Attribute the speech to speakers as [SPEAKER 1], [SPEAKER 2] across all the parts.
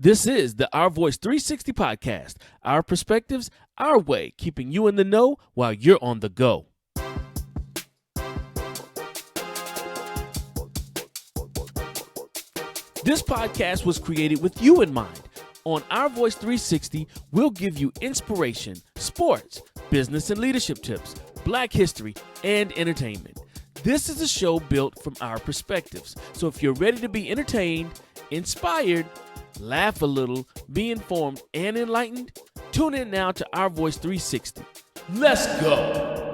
[SPEAKER 1] This is the Our Voice 360 podcast, our perspectives, our way, keeping you in the know while you're on the go. This podcast was created with you in mind. On Our Voice 360, we'll give you inspiration, sports, business and leadership tips, Black history, and entertainment. This is a show built from our perspectives. So if you're ready to be entertained, inspired, laugh a little, be informed, and enlightened, tune in now to Our Voice 360. Let's go!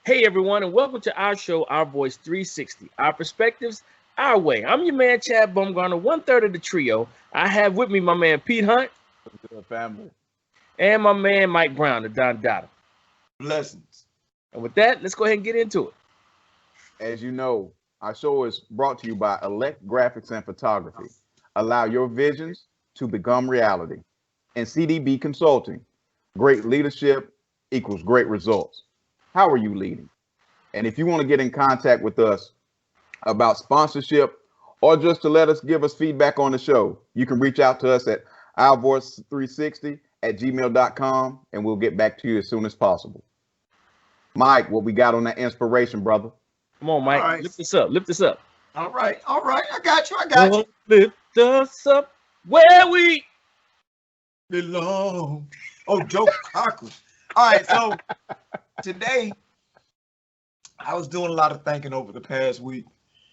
[SPEAKER 1] Hey everyone, and welcome to our show, Our Voice 360, our perspectives, our way. I'm your man, Chad Bumgarner, 1/3 of the trio. I have with me my man, Pete Hunt.
[SPEAKER 2] Family.
[SPEAKER 1] And my man, Mike Brown, the Don Dada.
[SPEAKER 2] Blessings.
[SPEAKER 1] And with that, let's go ahead and get into it.
[SPEAKER 2] As you know, our show is brought to you by Elect Graphics and Photography. Allow your visions to become reality. And CDB Consulting. Great leadership equals great results. How are you leading? And if you want to get in contact with us about sponsorship or just to let us give us feedback on the show, you can reach out to us at ourvoice360@gmail.com and we'll get back to you as soon as possible. Mike, what we got on that inspiration, brother?
[SPEAKER 1] Come on, Mike.
[SPEAKER 3] Right.
[SPEAKER 1] Lift this up. Lift this up.
[SPEAKER 3] All right. I got you.
[SPEAKER 1] Lift us up where we
[SPEAKER 3] Belong. Oh, Joe Cocker. All right, so today I was doing a lot of thinking over the past week.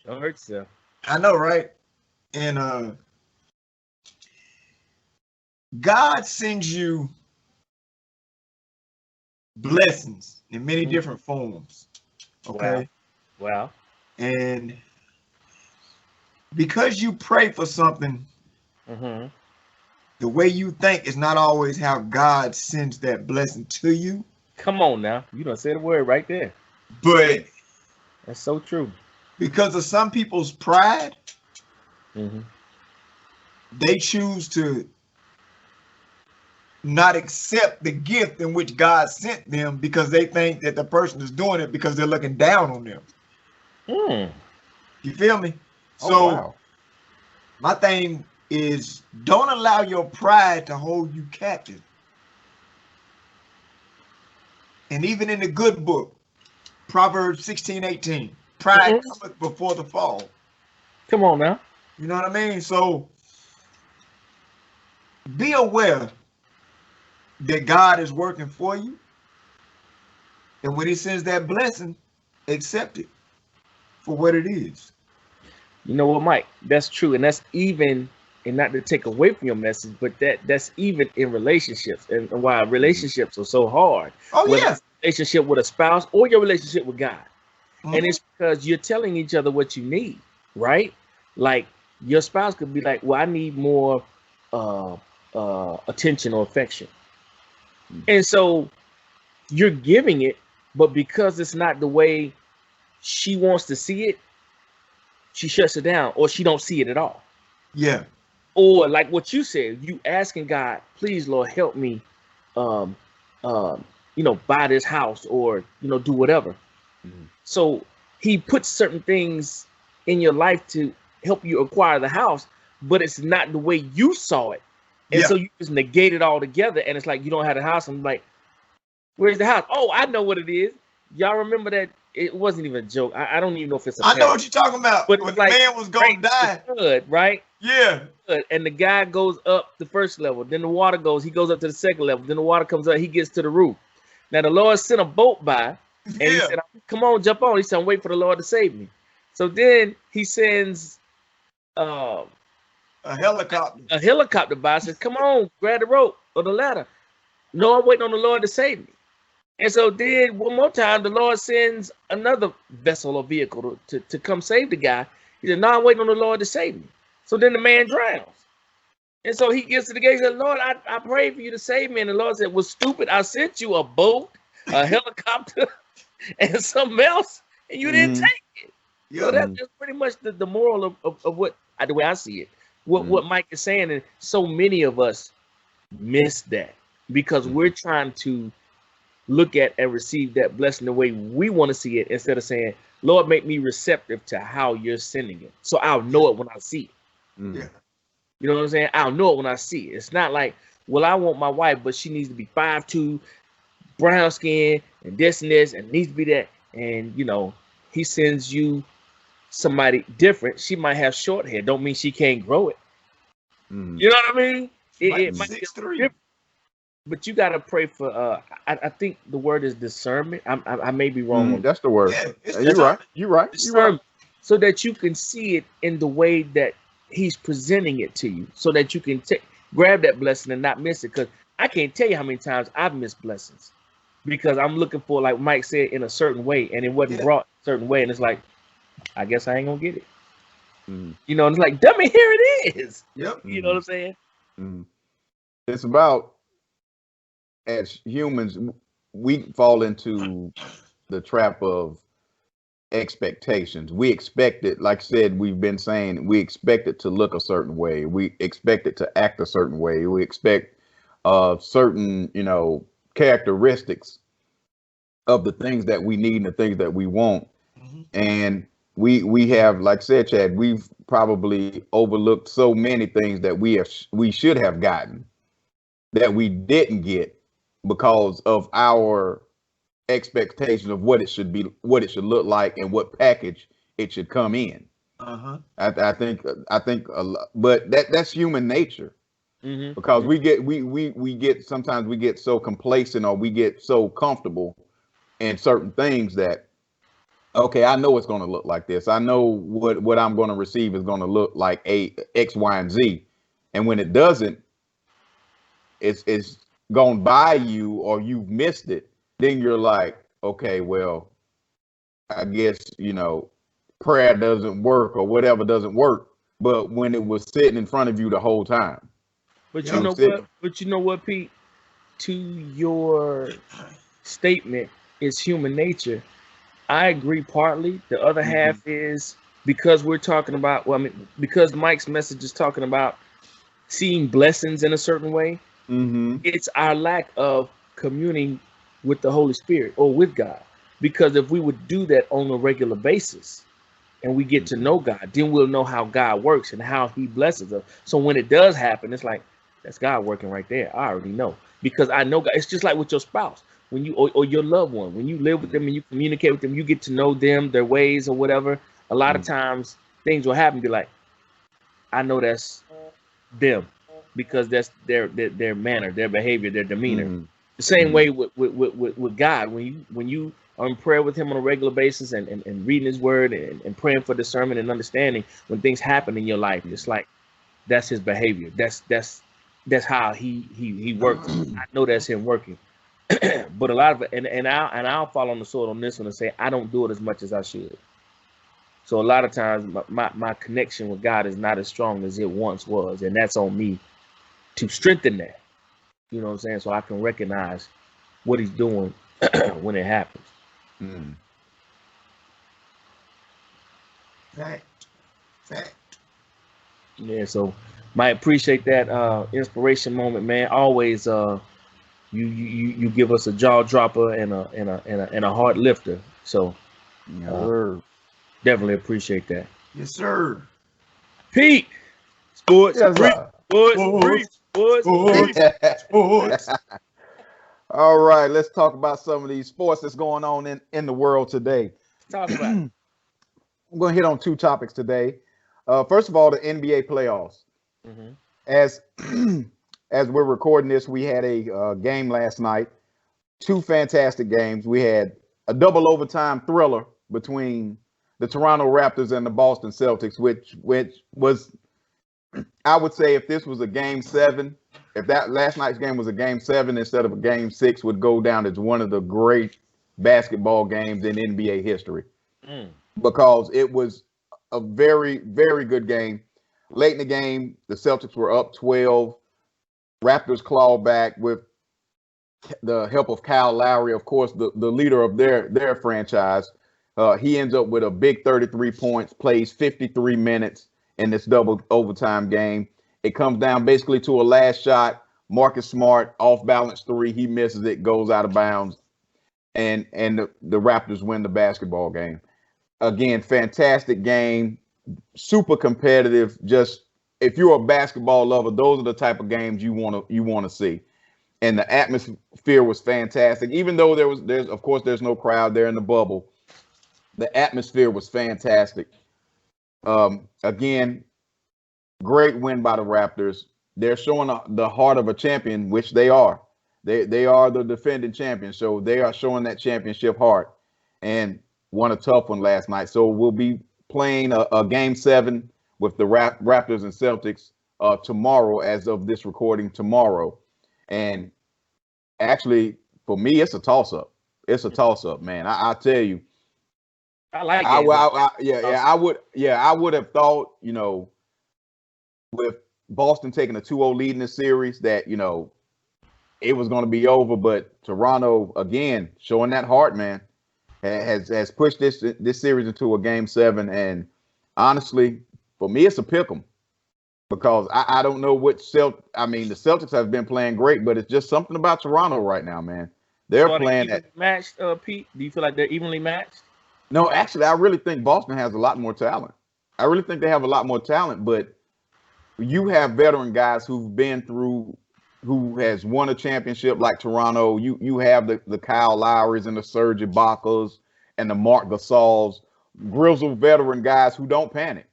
[SPEAKER 1] Don't hurt yourself.
[SPEAKER 3] I know, right? And God sends you blessings in many different forms. Okay.
[SPEAKER 1] Wow.
[SPEAKER 3] And because you pray for something,
[SPEAKER 1] Mm-hmm.
[SPEAKER 3] the way you think is not always how God sends that blessing to you.
[SPEAKER 1] Come on now. You done said a word right there.
[SPEAKER 3] But
[SPEAKER 1] That's so true.
[SPEAKER 3] because of some people's pride,
[SPEAKER 1] Mm-hmm.
[SPEAKER 3] they choose to not accept the gift in which God sent them because they think that the person is doing it because they're looking down on them.
[SPEAKER 1] Mm.
[SPEAKER 3] You feel me?
[SPEAKER 2] Oh,
[SPEAKER 3] So
[SPEAKER 2] wow.
[SPEAKER 3] my thing is, don't allow your pride to hold you captive. And even in the good book, Proverbs 16:18, pride cometh before the fall.
[SPEAKER 1] Come on now.
[SPEAKER 3] You know what I mean? So be aware that God is working for you. And when he sends that blessing, accept it for what it is.
[SPEAKER 1] You know what, Mike? That's true. And that's even, and not to take away from your message, but that's even in relationships and why relationships are so hard.
[SPEAKER 3] Oh,
[SPEAKER 1] Whether
[SPEAKER 3] yeah.
[SPEAKER 1] it's a relationship with a spouse or your relationship with God.
[SPEAKER 3] Mhm.
[SPEAKER 1] And it's because you're telling each other what you need, right? Like your spouse could be like, well, I need more attention or affection. And so you're giving it, but because it's not the way she wants to see it, she shuts it down or she don't see it at all.
[SPEAKER 3] Yeah.
[SPEAKER 1] Or like what you said, you asking God, please, Lord, help me, buy this house or, do whatever.
[SPEAKER 2] Mhm.
[SPEAKER 1] So he puts certain things in your life to help you acquire the house, but it's not the way you saw it. And
[SPEAKER 3] Yeah.
[SPEAKER 1] so you just negate it all together. And it's like, you don't have the house. I'm like, where's the house? Oh, I know what it is. Y'all remember that? It wasn't even a joke. I don't even know if it's a
[SPEAKER 3] I know what you're talking about.
[SPEAKER 1] But
[SPEAKER 3] When
[SPEAKER 1] it's
[SPEAKER 3] the
[SPEAKER 1] like
[SPEAKER 3] man was going to die.
[SPEAKER 1] Good, right?
[SPEAKER 3] Yeah.
[SPEAKER 1] Good. And the guy goes up the first level. Then the water he goes up to the second level. Then the water comes up. He gets to the roof. Now the Lord sent a boat by. And he
[SPEAKER 3] Yeah.
[SPEAKER 1] said, come on, jump on. He said, I'm waiting for the Lord to save me. So then he sends
[SPEAKER 3] A helicopter.
[SPEAKER 1] a helicopter by, says, come on, grab the rope or the ladder. No, I'm waiting on the Lord to save me. And so then one more time, the Lord sends another vessel or vehicle to come save the guy. He said, no, I'm waiting on the Lord to save me. So then the man drowns. And so he gets to the gate and said, Lord, I prayed for you to save me. And the Lord said, well, stupid, I sent you a boat, a helicopter, and something else, and you didn't take it. So
[SPEAKER 3] Yeah.
[SPEAKER 1] that's pretty much the moral of what, the way I see it. what Mike is saying, and so many of us miss that because we're trying to look at and receive that blessing the way we want to see it instead of saying, Lord, make me receptive to how you're sending it. So I'll know it when I see it.
[SPEAKER 3] Yeah.
[SPEAKER 1] You know what I'm saying? I'll know it when I see it. It's not like, well, I want my wife, but she needs to be 5'2", brown skin, and this and this, and needs to be that. And, you know, he sends you somebody different. She might have short hair. Don't mean she can't grow it. You know what I mean? It might be
[SPEAKER 3] 6'3".
[SPEAKER 1] but you got to pray for, I think the word is discernment. I may be wrong on
[SPEAKER 2] that's the word.
[SPEAKER 3] Yeah,
[SPEAKER 2] You're right. You're right.
[SPEAKER 1] discernment, so that you can see it in the way that he's presenting it to you, so that you can grab that blessing and not miss it. Because I can't tell you how many times I've missed blessings because I'm looking for, like Mike said, in a certain way, and it wasn't brought a certain way, and it's like, I guess I ain't gonna get it. You know, and it's like, dummy, here it is.
[SPEAKER 3] Yep.
[SPEAKER 1] You know what I'm saying?
[SPEAKER 2] It's about, as humans, we fall into the trap of expectations. We expect it, like I said, we've been saying, we expect it to look a certain way. We expect it to act a certain way. We expect certain, you know, characteristics of the things that we need and the things that we want. And we have, like I said, Chad, we've probably overlooked so many things that we should have gotten that we didn't get because of our expectation of what it should be, what it should look like, and what package it should come in. I think a lot, but that's human nature. Because we get sometimes we get so complacent, or we get so comfortable in certain things that, okay, I know it's going to look like this. I know what I'm going to receive is going to look like X, Y, and Z. And when it doesn't, it's gone by you, or you've missed it. Then you're like, okay, well, I guess, you know, prayer doesn't work or whatever doesn't work. But when it was sitting in front of you the whole time.
[SPEAKER 1] But you know what? But you know what, Pete? To your statement, is human nature. I agree partly. The other half is because we're talking about, well, I mean, because Mike's message is talking about seeing blessings in a certain way. It's our lack of communing with the Holy Spirit or with God. Because if we would do that on a regular basis and we get to know God, then we'll know how God works and how he blesses us. So when it does happen, it's like, that's God working right there. I already know, because I know God. It's just like with your spouse, when you or your loved one, when you live with them and you communicate with them, you get to know them, their ways or whatever. A lot of times things will happen. Be like, I know that's them because that's their manner, their behavior, their demeanor. The same way with God, when you are in prayer with him on a regular basis and reading his word and praying for discernment and understanding, when things happen in your life, it's like that's his behavior. That's how he works. I know that's him working. But a lot of it, and I'll fall on the sword on this one and say I don't do it as much as I should. So a lot of times my connection with God is not as strong as it once was, and that's on me to strengthen that. You know what I'm saying? So I can recognize what he's doing when it happens.
[SPEAKER 3] Fact.
[SPEAKER 1] Yeah, so I appreciate that inspiration moment, man. Always you give us a jaw dropper and a heart lifter. So definitely appreciate that.
[SPEAKER 3] Yes, sir.
[SPEAKER 1] Pete, sports,
[SPEAKER 3] Sports.
[SPEAKER 2] All right, let's talk about some of these sports that's going on in the world today.
[SPEAKER 1] Talk about it.
[SPEAKER 2] I'm going to hit on two topics today. First of all, the NBA playoffs. As we're recording this, we had a game last night. Two fantastic games. We had a double overtime thriller between the Toronto Raptors and the Boston Celtics, which was, I would say, if this was a game 7, if that last night's game was a game 7 instead of a game 6, would go down as one of the great basketball games in NBA history. Because it was a very, very good game. Late in the game, the Celtics were up 12. Raptors clawed back with the help of Kyle Lowry, of course, the leader of their franchise. He ends up with a big 33 points, plays 53 minutes, in this double overtime game. It comes down basically to a last shot. Marcus Smart off balance three. He misses it, goes out of bounds, and the Raptors win the basketball game. Again, fantastic game, super competitive. Just if you're a basketball lover, those are the type of games you want to see. And the atmosphere was fantastic. Even though there's no crowd there in the bubble, the atmosphere was fantastic. Again, great win by the Raptors. They're showing the heart of a champion, which they are. They are the defending champions, so they are showing that championship heart, and won a tough one last night. So we'll be playing a game 7 with the Raptors and Celtics tomorrow, as of this recording tomorrow. And actually, for me, it's a toss-up. It's a toss-up, man. I tell you.
[SPEAKER 1] I like it.
[SPEAKER 2] I would have thought, with Boston taking a 2-0 lead in the series, that, it was going to be over. But Toronto, again, showing that heart, man, has pushed this series into a game 7. And honestly, for me, it's a pick 'em, because I don't know what the Celtics have been playing great, but it's just something about Toronto right now, man. They're playing at
[SPEAKER 1] matched. Pete, do you feel like they're evenly matched?
[SPEAKER 2] No, actually, I really think Boston has a lot more talent. I really think they have a lot more talent, but you have veteran guys who has won a championship like Toronto. You have the Kyle Lowrys and the Serge Ibaka's and the Marc Gasols, grizzled veteran guys who don't panic.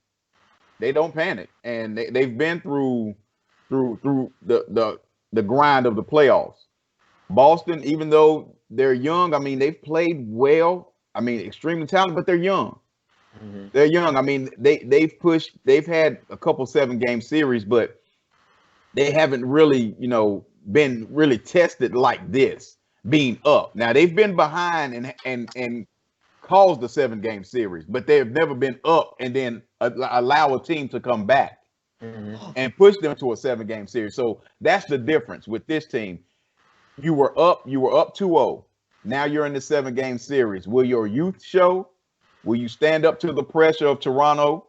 [SPEAKER 2] They don't panic, and they've been through the grind of the playoffs. Boston, even though they're young, they've played well. Extremely talented, but they're young. Mm-hmm. They're young. They've had a couple 7-game series, but they haven't really, been really tested like this, being up. Now they've been behind and caused the 7-game series, but they've never been up and then allow a team to come back and push them to a 7-game series. So that's the difference with this team. You were up 2-0. Now you're in the 7-game series. Will your youth show? Will you stand up to the pressure of Toronto,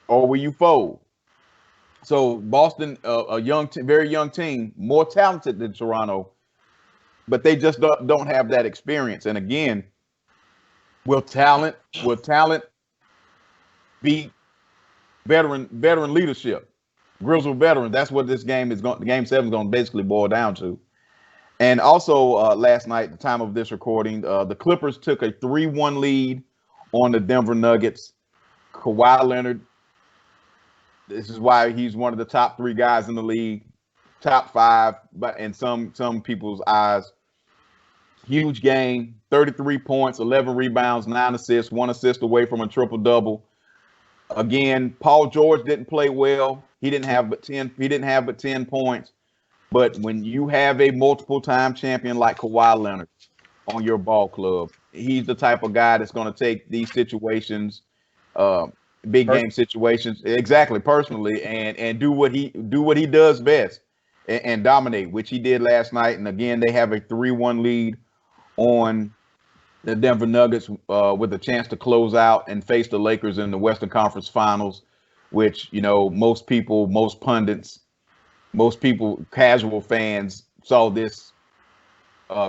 [SPEAKER 2] or will you fold? So Boston, a very young team, more talented than Toronto, but they just don't have that experience. And again, will talent beat veteran leadership? Grizzled veteran. That's what this game is going. Game 7 is going to basically boil down to. And also last night, at the time of this recording, the Clippers took a 3-1 lead on the Denver Nuggets. Kawhi Leonard, this is why he's one of the top 3 guys in the league, top 5, but in some people's eyes. Huge game, 33 points, 11 rebounds, 9 assists, 1 assist away from a triple-double. Again, Paul George didn't play well. He didn't have but 10 points. But when you have a multiple-time champion like Kawhi Leonard on your ball club, he's the type of guy that's going to take these situations, big game situations, exactly personally, and do what he does best and dominate, which he did last night. And again, they have a 3-1 lead on the Denver Nuggets with a chance to close out and face the Lakers in the Western Conference Finals, which most people, most pundits, most people, casual fans, saw this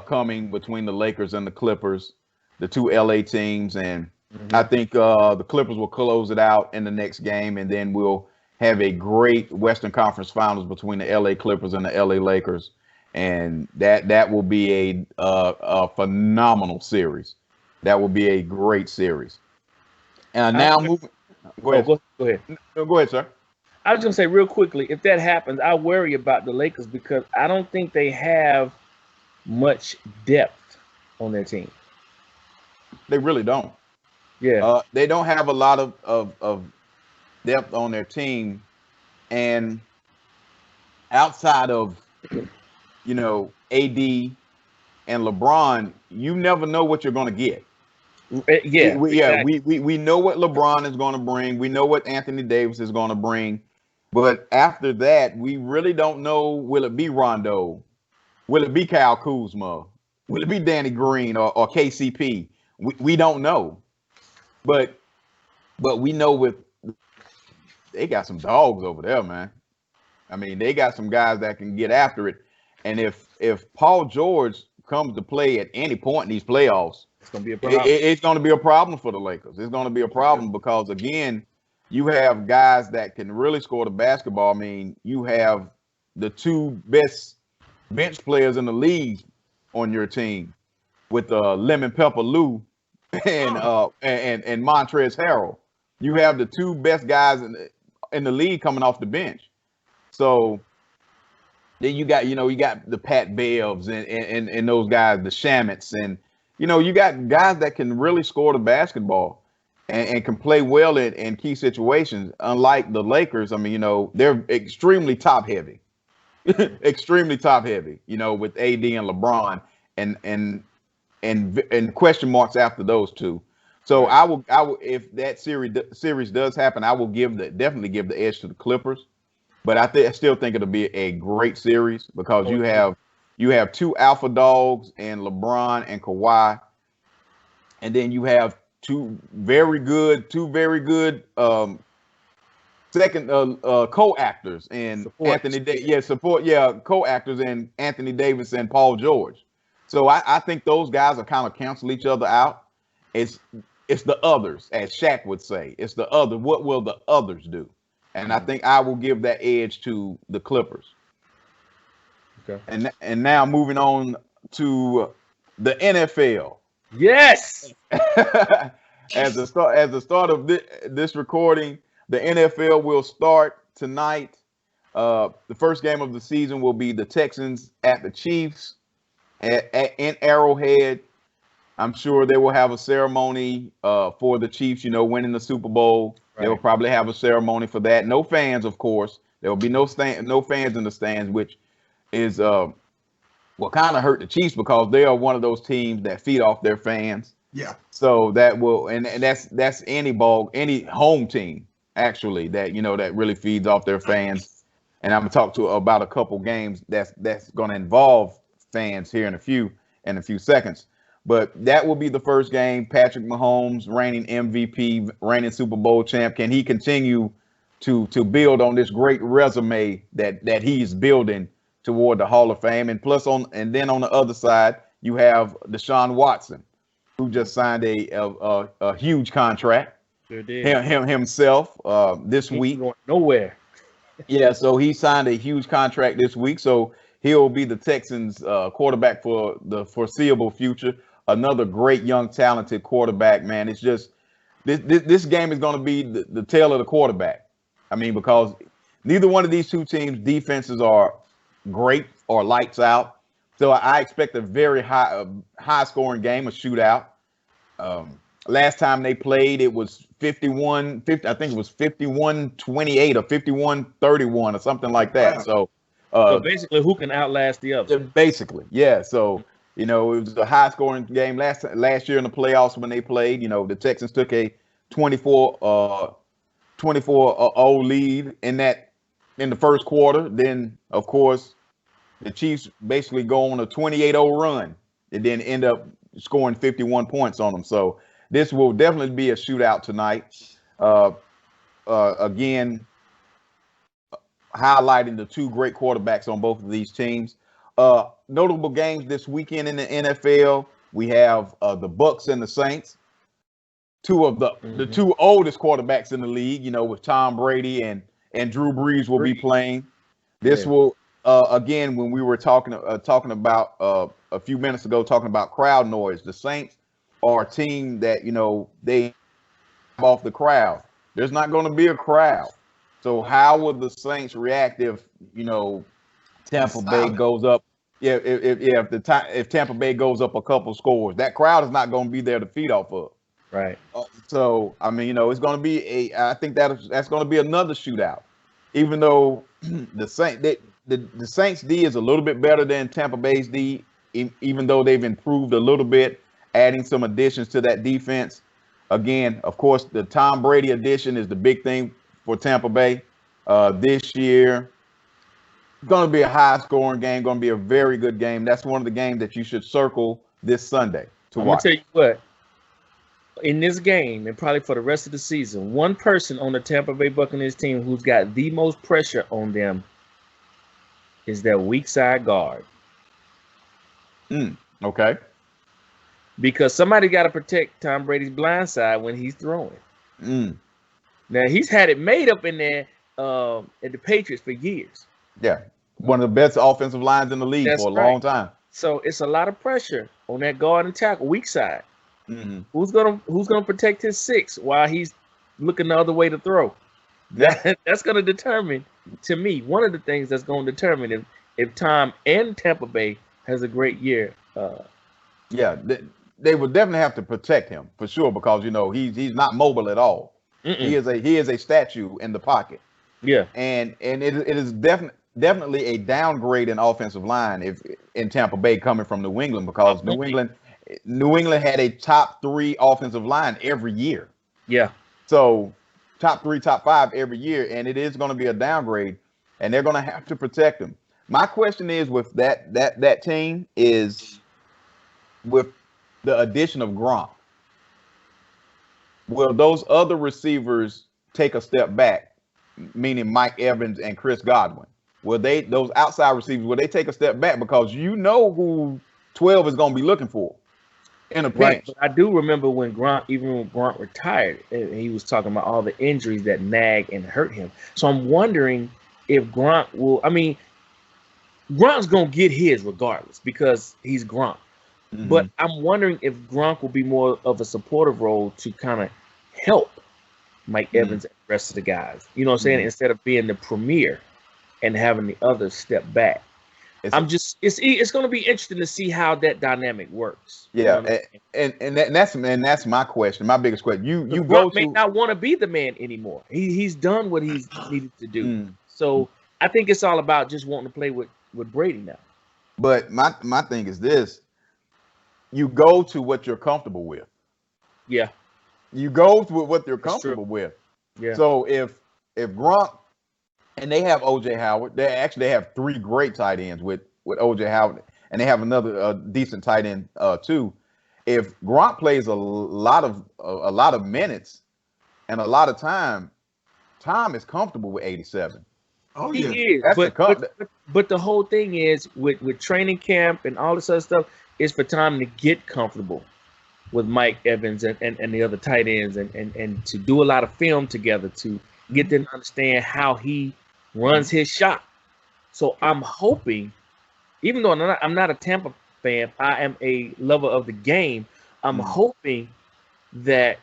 [SPEAKER 2] coming between the Lakers and the Clippers, the 2 LA teams. And I think the Clippers will close it out in the next game, and then we'll have a great Western Conference Finals between the LA Clippers and the LA Lakers. And that will be a phenomenal series. That will be a great series. And now moving. Go ahead.
[SPEAKER 1] Go ahead.
[SPEAKER 2] No, go ahead, sir.
[SPEAKER 1] I was going to say real quickly, if that happens, I worry about the Lakers because I don't think they have much depth on their team.
[SPEAKER 2] They really don't.
[SPEAKER 1] Yeah.
[SPEAKER 2] They don't have a lot of depth on their team. And outside of, AD and LeBron, you never know what you're going to get.
[SPEAKER 1] Yeah.
[SPEAKER 2] We know what LeBron is going to bring. We know what Anthony Davis is going to bring. But after that, we really don't know. Will it be Rondo? Will it be Kyle Kuzma? Will it be Danny Green or KCP? We don't know. But we know with they got some dogs over there, man. I mean, they got some guys that can get after it. And if Paul George comes to play at any point in these playoffs,
[SPEAKER 1] It's gonna be a problem.
[SPEAKER 2] it's going to be a problem for the Lakers. It's going to be a problem because, again, you have guys that can really score the basketball. I mean, you have the two best bench players in the league on your team with Lemon Pepper Lou and Montrezl Harrell. You have the two best guys in the league coming off the bench. So then you got the Pat Bevs and those guys, the Shamits, and you got guys that can really score the basketball and can play well in key situations. Unlike the Lakers, I mean, they're extremely top heavy, extremely top heavy. With AD and LeBron and question marks after those two. So I will if that series does happen, I will definitely give the edge to the Clippers. But I still think it'll be a great series because you have two alpha dogs and LeBron and Kawhi, and then you have two very good second co-actors and co-actors and Anthony Davis and Paul George. So I think those guys will kind of cancel each other out. It's the others, as Shaq would say. It's the other. What will the others do? And I think I will give that edge to the Clippers.
[SPEAKER 1] Okay.
[SPEAKER 2] And now moving on to the NFL.
[SPEAKER 1] Yes.
[SPEAKER 2] As the start of this recording, the NFL will start tonight. The first game of the season will be the Texans at the Chiefs in Arrowhead. I'm sure they will have a ceremony for the Chiefs, winning the Super Bowl. Right. They will probably have a ceremony for that. No fans, of course. There will be no fans in the stands, which is will kind of hurt the Chiefs because they are one of those teams that feed off their fans.
[SPEAKER 3] Yeah.
[SPEAKER 2] So that will, and that's any home team actually that that really feeds off their fans. And I'm gonna talk about a couple games that's going to involve fans here in a few seconds. But that will be the first game. Patrick Mahomes, reigning MVP, reigning Super Bowl champ. Can he continue to build on this great resume that he's building toward the Hall of Fame? And then on the other side, you have Deshaun Watson, who just signed a huge contract.
[SPEAKER 1] Sure did.
[SPEAKER 2] Himself this week.
[SPEAKER 1] Going nowhere.
[SPEAKER 2] Yeah, so he signed a huge contract this week. So he'll be the Texans quarterback for the foreseeable future. Another great young talented quarterback, man. It's just this game is going to be the tale of the quarterback. I mean, because neither one of these two teams' defenses are great or lights out. So I expect a very high scoring game, a shootout. Last time they played, it was 51-50. I think it was 51-28 or 51-31 or something like that. So
[SPEAKER 1] basically, who can outlast the other?
[SPEAKER 2] Basically, yeah. So it was a high scoring game last year in the playoffs when they played. The Texans took a 24-0 lead in the first quarter. Then, of course, the Chiefs basically go on a 28-0 run and then end up scoring 51 points on them. So this will definitely be a shootout tonight. Again, highlighting the two great quarterbacks on both of these teams. Notable games this weekend in the NFL. We have the Bucks and the Saints. Two of the two oldest quarterbacks in the league, with Tom Brady and Drew Brees will be playing. This will again, when we were talking about a few minutes ago, talking about crowd noise. The Saints are a team that they off the crowd. There's not going to be a crowd. So how would the Saints react if Tampa Bay goes up? Yeah, if Tampa Bay goes up a couple scores, that crowd is not going to be there to feed off of.
[SPEAKER 1] Right.
[SPEAKER 2] So I mean, it's going to be I think that's going to be another shootout. Even though the Saints D is a little bit better than Tampa Bay's D, even though they've improved a little bit, adding some additions to that defense. Again, of course, the Tom Brady addition is the big thing for Tampa Bay this year. It's going to be a high-scoring game, going to be a very good game. That's one of the games that you should circle this Sunday to watch.
[SPEAKER 1] I'm going to tell you in this game and probably for the rest of the season, one person on the Tampa Bay Buccaneers team who's got the most pressure on them is their weak side guard.
[SPEAKER 2] Okay.
[SPEAKER 1] Because somebody got to protect Tom Brady's blind side when he's throwing. Now, he's had it made up in there at the Patriots for years.
[SPEAKER 2] Yeah. One of the best offensive lines in the league for a long time.
[SPEAKER 1] So it's a lot of pressure on that guard and tackle, weak side.
[SPEAKER 2] Mm-hmm.
[SPEAKER 1] Who's gonna protect his six while he's looking the other way to throw? That's gonna determine, to me, one of the things that's gonna determine if Tom and Tampa Bay has a great year.
[SPEAKER 2] Yeah, they would definitely have to protect him for sure, because he's not mobile at all. He is a statue in the pocket.
[SPEAKER 1] Yeah,
[SPEAKER 2] and it is definitely a downgrade in offensive line if in Tampa Bay coming from New England, because New England had a top 3 offensive line every year.
[SPEAKER 1] Yeah.
[SPEAKER 2] So top 3, top 5 every year, and it is going to be a downgrade, and they're going to have to protect him. My question is with that team is with the addition of Gronk, will those other receivers take a step back, meaning Mike Evans and Chris Godwin? Will those outside receivers, will they take a step back, because who 12 is going to be looking for in a pinch?
[SPEAKER 1] Right. But I do remember when Gronk retired, he was talking about all the injuries that nag and hurt him. So I'm wondering if Gronk will. I mean, Gronk's going to get his regardless because he's Gronk. Mm-hmm. But I'm wondering if Gronk will be more of a supportive role to kind of help Mike Evans and the rest of the guys. You know what I'm saying? Instead of being the premier and having the others step back. It's going to be interesting to see how that dynamic works.
[SPEAKER 2] Yeah, and that's my question. My biggest question. You
[SPEAKER 1] may not want to be the man anymore. He's done what he's needed to do. So I think it's all about just wanting to play with Brady now.
[SPEAKER 2] But my thing is this: you go to what you're comfortable with.
[SPEAKER 1] Yeah.
[SPEAKER 2] You go to what you're comfortable with.
[SPEAKER 1] Yeah.
[SPEAKER 2] So if Gronk, and they have OJ Howard, they have 3 great tight ends with OJ Howard, and they have another decent tight end too. If Gronk plays a lot of minutes and a lot of time, Tom is comfortable with 87.
[SPEAKER 3] Oh
[SPEAKER 1] he
[SPEAKER 3] yeah,
[SPEAKER 1] is. But the whole thing is with training camp and all this other stuff is for Tom to get comfortable with Mike Evans and the other tight ends and to do a lot of film together to get them to understand how he runs his shot. So I'm hoping, even though I'm not a Tampa fan, I am a lover of the game. I'm hoping that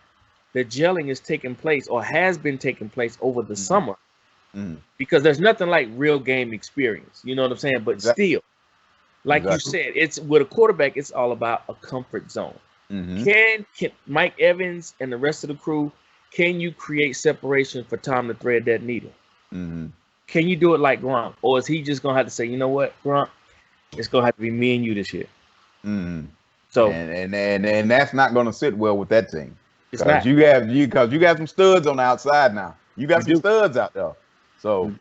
[SPEAKER 1] the gelling is taking place or has been taking place over the summer, because there's nothing like real game experience. You know what I'm saying? But still, like you said, it's with a quarterback, it's all about a comfort zone. Can Mike Evans and the rest of the crew, can you create separation for Tom to thread that needle? Can you do it like Gronk, or is he just gonna have to say, you know what, Gronk, it's gonna have to be me and you this year? So
[SPEAKER 2] and that's not gonna sit well with that team.
[SPEAKER 1] It's not.
[SPEAKER 2] Because you got some studs on the outside now. You got some studs out there. So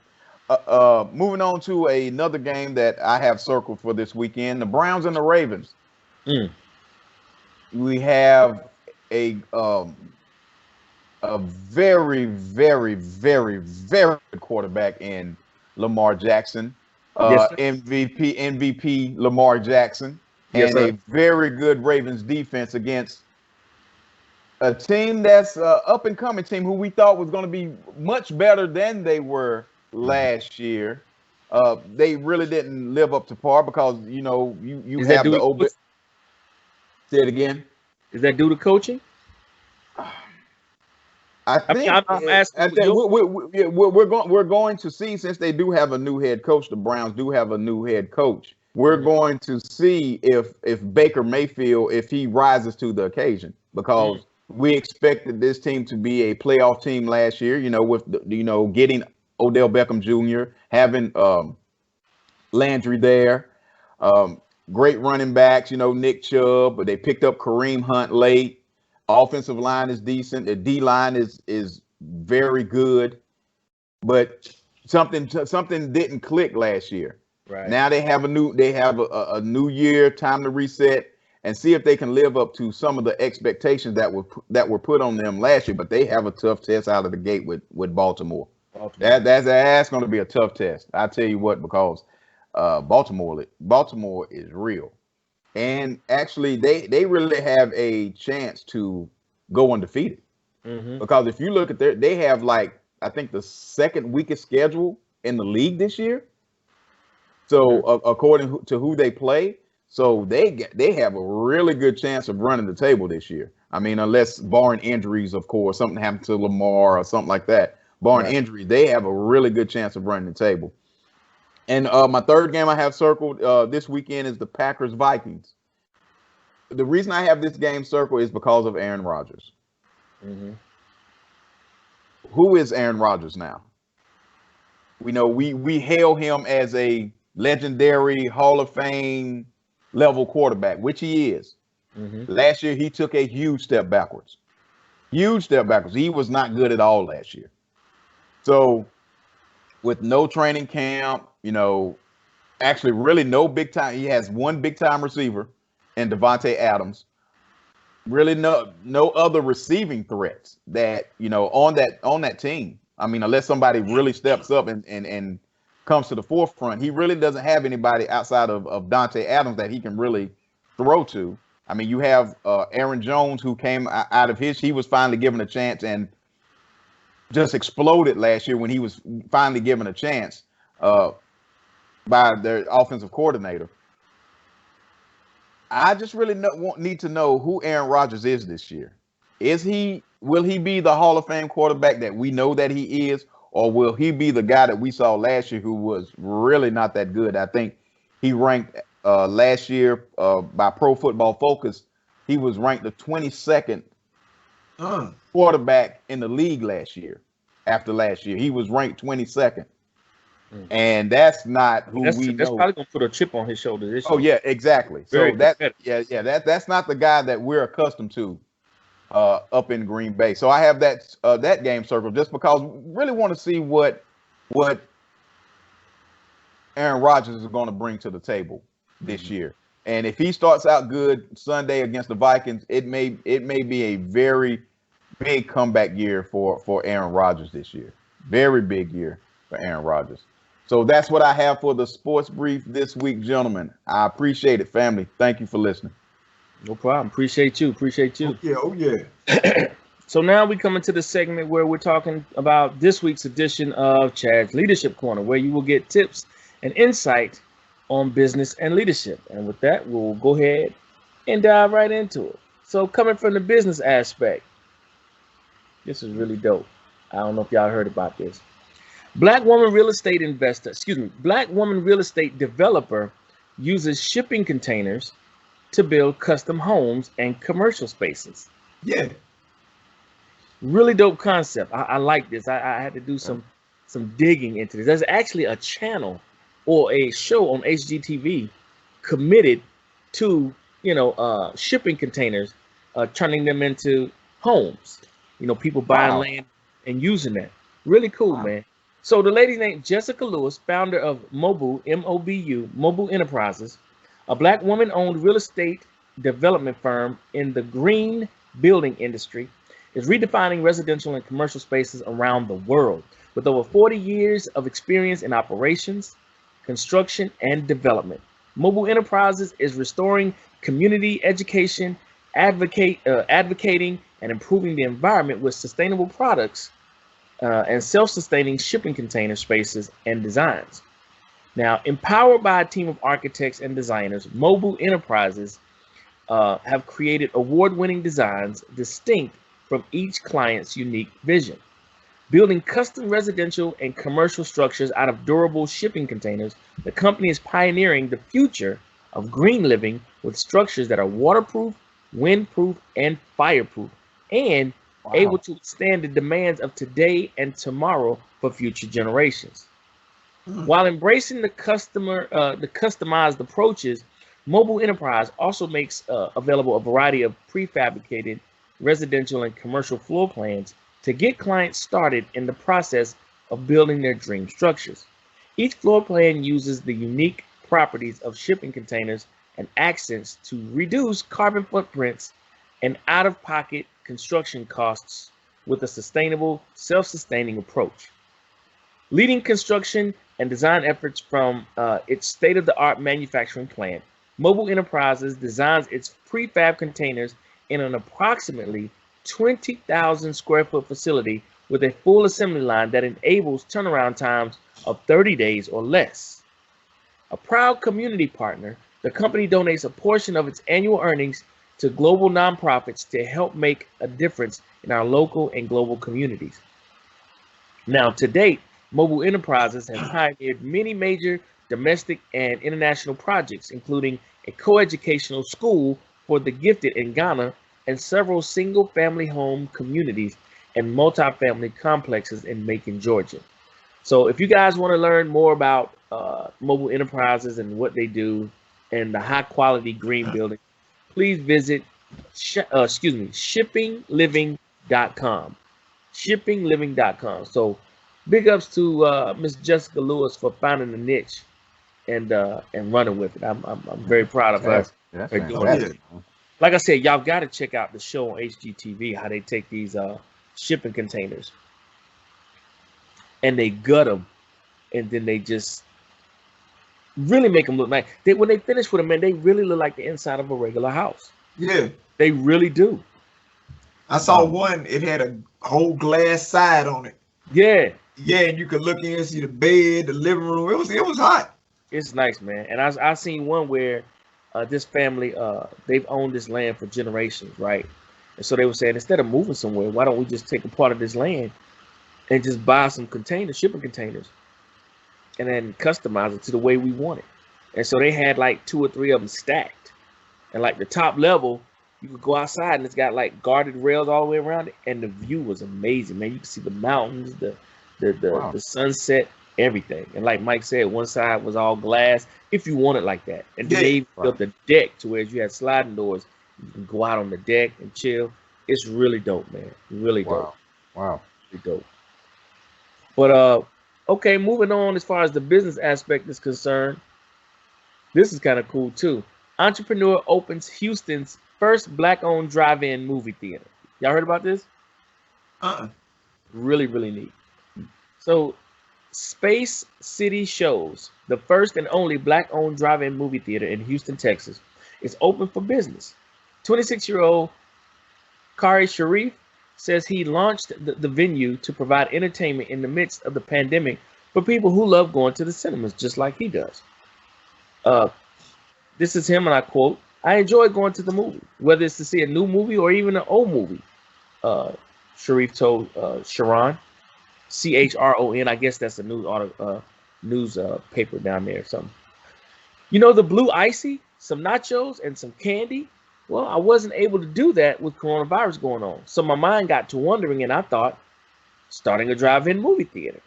[SPEAKER 2] moving on to another game that I have circled for this weekend, the Browns and the Ravens. We have a very, very, very, very good quarterback in Lamar Jackson, MVP Lamar Jackson, and a very good Ravens defense against a team that's up and coming team who we thought was going to be much better than they were last year. They really didn't live up to par because you have the old. Say it again.
[SPEAKER 1] Is that due to coaching?
[SPEAKER 2] I think
[SPEAKER 1] I'm asking.
[SPEAKER 2] We're going to see, since they do have a new head coach. The Browns do have a new head coach. We're going to see if Baker Mayfield, if he rises to the occasion, because we expected this team to be a playoff team last year. With getting Odell Beckham Jr., having Landry there, great running backs. Nick Chubb, but they picked up Kareem Hunt late. Offensive line is decent. The D line is very good, but something didn't click last year.
[SPEAKER 1] Right
[SPEAKER 2] now they have a new year, time to reset, and see if they can live up to some of the expectations that were put on them last year. But they have a tough test out of the gate with Baltimore. That's going to be a tough test. I tell you what, because Baltimore is real, and actually they really have a chance to go undefeated. Because if you look at they have, like, I think the second weakest schedule in the league this year. So according to who they play, so they have a really good chance of running the table this year. I mean, unless barring injuries, of course, something happened to Lamar or something like that. Barring injuries, they have a really good chance of running the table. And my third game I have circled this weekend is the Packers-Vikings. The reason I have this game circled is because of Aaron Rodgers. Who is Aaron Rodgers now? We know we hail him as a legendary Hall of Fame level quarterback, which he is. Last year, he took a huge step backwards. He was not good at all last year. So with no training camp, actually really no big time. He has one big time receiver in Devontae Adams. Really no other receiving threats that, on that team. I mean, unless somebody really steps up and comes to the forefront, he really doesn't have anybody outside of Dante Adams that he can really throw to. I mean, you have Aaron Jones, who came out of he was finally given a chance and just exploded last year when he was finally given a chance by their offensive coordinator. I just really need to know who Aaron Rodgers is this year. Will he be the Hall of Fame quarterback that we know that he is, or will he be the guy that we saw last year who was really not that good? I think he ranked last year by Pro Football Focus. He was ranked the 22nd quarterback in the league last year. After last year, he was ranked 22nd. And that's not who we know.
[SPEAKER 1] That's probably gonna put a chip on his shoulder this year.
[SPEAKER 2] Oh yeah, exactly. So that's not the guy that we're accustomed to up in Green Bay. So I have that game circled just because we really want to see what Aaron Rodgers is going to bring to the table this year. And if he starts out good Sunday against the Vikings, it may be a very big comeback year for Aaron Rodgers this year. Very big year for Aaron Rodgers. So that's what I have for the sports brief this week, gentlemen. I appreciate it, family. Thank you for listening.
[SPEAKER 1] No problem. Appreciate you.
[SPEAKER 3] Oh yeah.
[SPEAKER 1] So now we come into the segment where we're talking about this week's edition of Chad's Leadership Corner, where you will get tips and insight on business and leadership. And with that, we'll go ahead and dive right into it. So coming from the business aspect, this is really dope. I don't know if y'all heard about this. Black woman real estate developer uses shipping containers to build custom homes and commercial spaces.
[SPEAKER 3] Yeah.
[SPEAKER 1] Really dope concept. I like this. I had to do some digging into this. There's actually a channel or a show on HGTV committed to, shipping containers, turning them into homes. People buying land and using that. Really cool, man. So the lady named Jessica Lewis, founder of Mobu, M-O-B-U, Mobu Enterprises, a black woman-owned real estate development firm in the green building industry, is redefining residential and commercial spaces around the world. With over 40 years of experience in operations, construction, and development, Mobu Enterprises is restoring community education, advocating, and improving the environment with sustainable products and self-sustaining shipping container spaces and designs. Now, empowered by a team of architects and designers, Mobu Enterprises have created award-winning designs distinct from each client's unique vision. Building custom residential and commercial structures out of durable shipping containers, the company is pioneering the future of green living with structures that are waterproof, windproof, and fireproof, and able to withstand the demands of today and tomorrow for future generations. While embracing the customized approaches, Mobu Enterprise also makes available a variety of prefabricated residential and commercial floor plans to get clients started in the process of building their dream structures. Each floor plan uses the unique properties of shipping containers and accents to reduce carbon footprints and out-of-pocket construction costs with a sustainable, self-sustaining approach. Leading construction and design efforts from its state-of-the-art manufacturing plant, Mobile Enterprises designs its prefab containers in an approximately 20,000 square foot facility with a full assembly line that enables turnaround times of 30 days or less. A proud community partner, the company donates a portion of its annual earnings to global nonprofits to help make a difference in our local and global communities. Now, to date, Mobile Enterprises has pioneered many major domestic and international projects, including a coeducational school for the gifted in Ghana and several single-family home communities and multi-family complexes in Macon, Georgia. So if you guys want to learn more about Mobile Enterprises and what they do and the high-quality green building, please visit shippingliving.com. Shippingliving.com. So big ups to Miss Jessica Lewis for finding the niche and running with it. I'm very proud of her.
[SPEAKER 2] That's
[SPEAKER 1] for doing
[SPEAKER 2] fantastic.
[SPEAKER 1] it. Like I said, y'all got to check out the show on HGTV, how they take these shipping containers and they gut them, and then they just really make them look nice. When they finish with them, man, they really look like the inside of a regular house.
[SPEAKER 3] Yeah.
[SPEAKER 1] They really do.
[SPEAKER 3] I saw one, it had a whole glass side on it.
[SPEAKER 1] Yeah.
[SPEAKER 3] Yeah, and you could look in and see the bed, the living room. It was hot.
[SPEAKER 1] It's nice, man. And I seen one where this family, they've owned this land for generations, right? And so they were saying, instead of moving somewhere, why don't we just take a part of this land and just buy some containers, shipping containers, and then customize it to the way we want it. And so they had like 2 or 3 of them stacked. And like the top level, you could go outside and it's got like guarded rails all the way around it. And the view was amazing, man. You could see the mountains,
[SPEAKER 2] Wow.
[SPEAKER 1] the sunset, everything. And like Mike said, one side was all glass if you want it like that. And then they built the deck to where you had sliding doors. You can go out on the deck and chill. It's really dope, man. Really dope.
[SPEAKER 2] Wow.
[SPEAKER 1] Really dope. But okay, moving on as far as the business aspect is concerned. This is kind of cool too. Entrepreneur opens Houston's first black-owned drive-in movie theater. Y'all heard about this? Really, really neat. So, Space City Shows, the first and only black-owned drive-in movie theater in Houston, Texas, is open for business. 26-year-old Kari Sharif says he launched the venue to provide entertainment in the midst of the pandemic for people who love going to the cinemas, just like he does. This is him, and I quote, "I enjoy going to the movie, whether it's to see a new movie or even an old movie," Sharif told Sharon, CHRON. I guess that's a news paper down there or something. You know, the blue icy, some nachos, and some candy? Well, I wasn't able to do that with coronavirus going on. So my mind got to wondering, and I thought, starting a drive-in movie theater.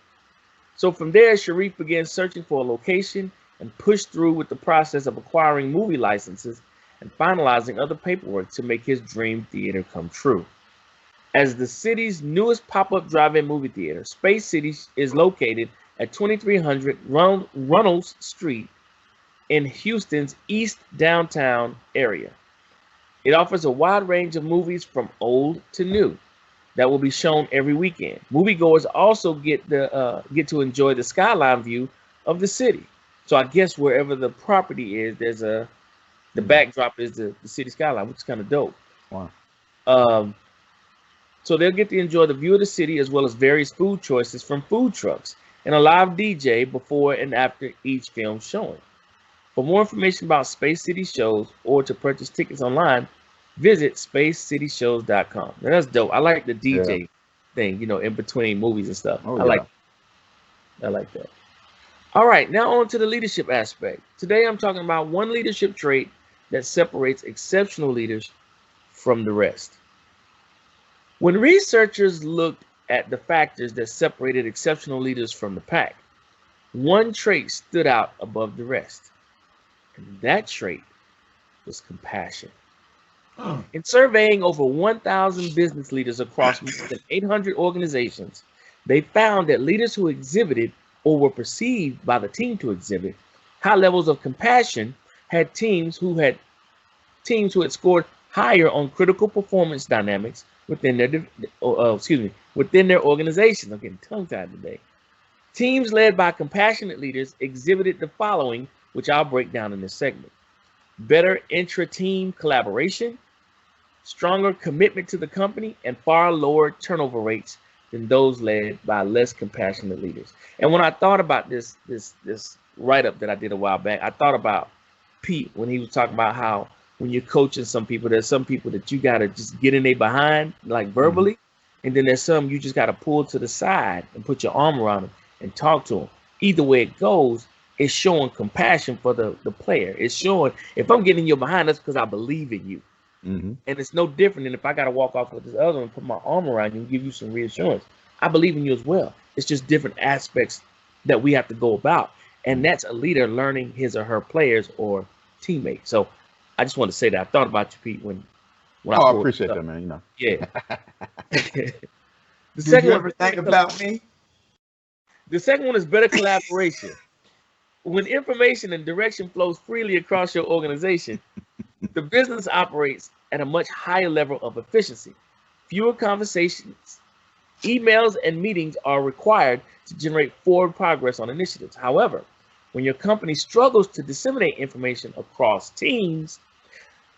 [SPEAKER 1] So from there, Sharif began searching for a location and pushed through with the process of acquiring movie licenses and finalizing other paperwork to make his dream theater come true. As the city's newest pop-up drive-in movie theater, Space City is located at 2300 Runnels Street in Houston's East Downtown area. It offers a wide range of movies from old to new that will be shown every weekend. Moviegoers also get to enjoy the skyline view of the city. So I guess wherever the property is, there's the backdrop is the city skyline, which is kind of dope.
[SPEAKER 2] Wow.
[SPEAKER 1] So they'll get to enjoy the view of the city as well as various food choices from food trucks and a live DJ before and after each film showing. For more information about Space City Shows or to purchase tickets online, visit spacecityshows.com. Now that's dope. I like the DJ thing, you know, in between movies and stuff. I like that. All right, now on to the leadership aspect. Today I'm talking about one leadership trait that separates exceptional leaders from the rest. When researchers looked at the factors that separated exceptional leaders from the pack, one trait stood out above the rest, and that trait was compassion. In surveying over 1,000 business leaders across more than 800 organizations, they found that leaders who exhibited or were perceived by the team to exhibit high levels of compassion had teams who had scored higher on critical performance dynamics within their organization. I'm getting tongue-tied today. Teams led by compassionate leaders exhibited the following, which I'll break down in this segment: better intra-team collaboration, stronger commitment to the company, and far lower turnover rates than those led by less compassionate leaders. And when I thought about this write-up that I did a while back, I thought about Pete when he was talking about how when you're coaching some people, there's some people that you got to just get in their behind, like verbally, and then there's some you just got to pull to the side and put your arm around them and talk to them. Either way it goes, it's showing compassion for the player. It's showing, if I'm getting you behind, that's because I believe in you. And it's no different than if I got to walk off with this other one and put my arm around you and give you some reassurance. I believe in you as well. It's just different aspects that we have to go about. And that's a leader learning his or her players or teammates. So I just want to say that I thought about you, Pete, when
[SPEAKER 2] I appreciate that, man. You know.
[SPEAKER 1] Yeah.
[SPEAKER 3] Did you ever think about me?
[SPEAKER 1] The second one is better collaboration. When information and direction flows freely across your organization, the business operates at a much higher level of efficiency. Fewer conversations, emails, and meetings are required to generate forward progress on initiatives. However, when your company struggles to disseminate information across teams,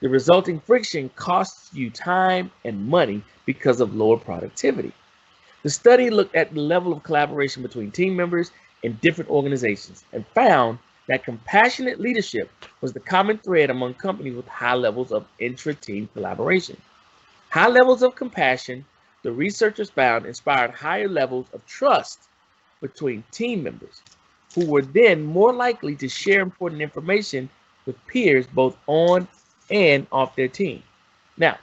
[SPEAKER 1] the resulting friction costs you time and money because of lower productivity. The study looked at the level of collaboration between team members in different organizations and found that compassionate leadership was the common thread among companies with high levels of intra-team collaboration. High levels of compassion, the researchers found, inspired higher levels of trust between team members, who were then more likely to share important information with peers both on and off their team. Now,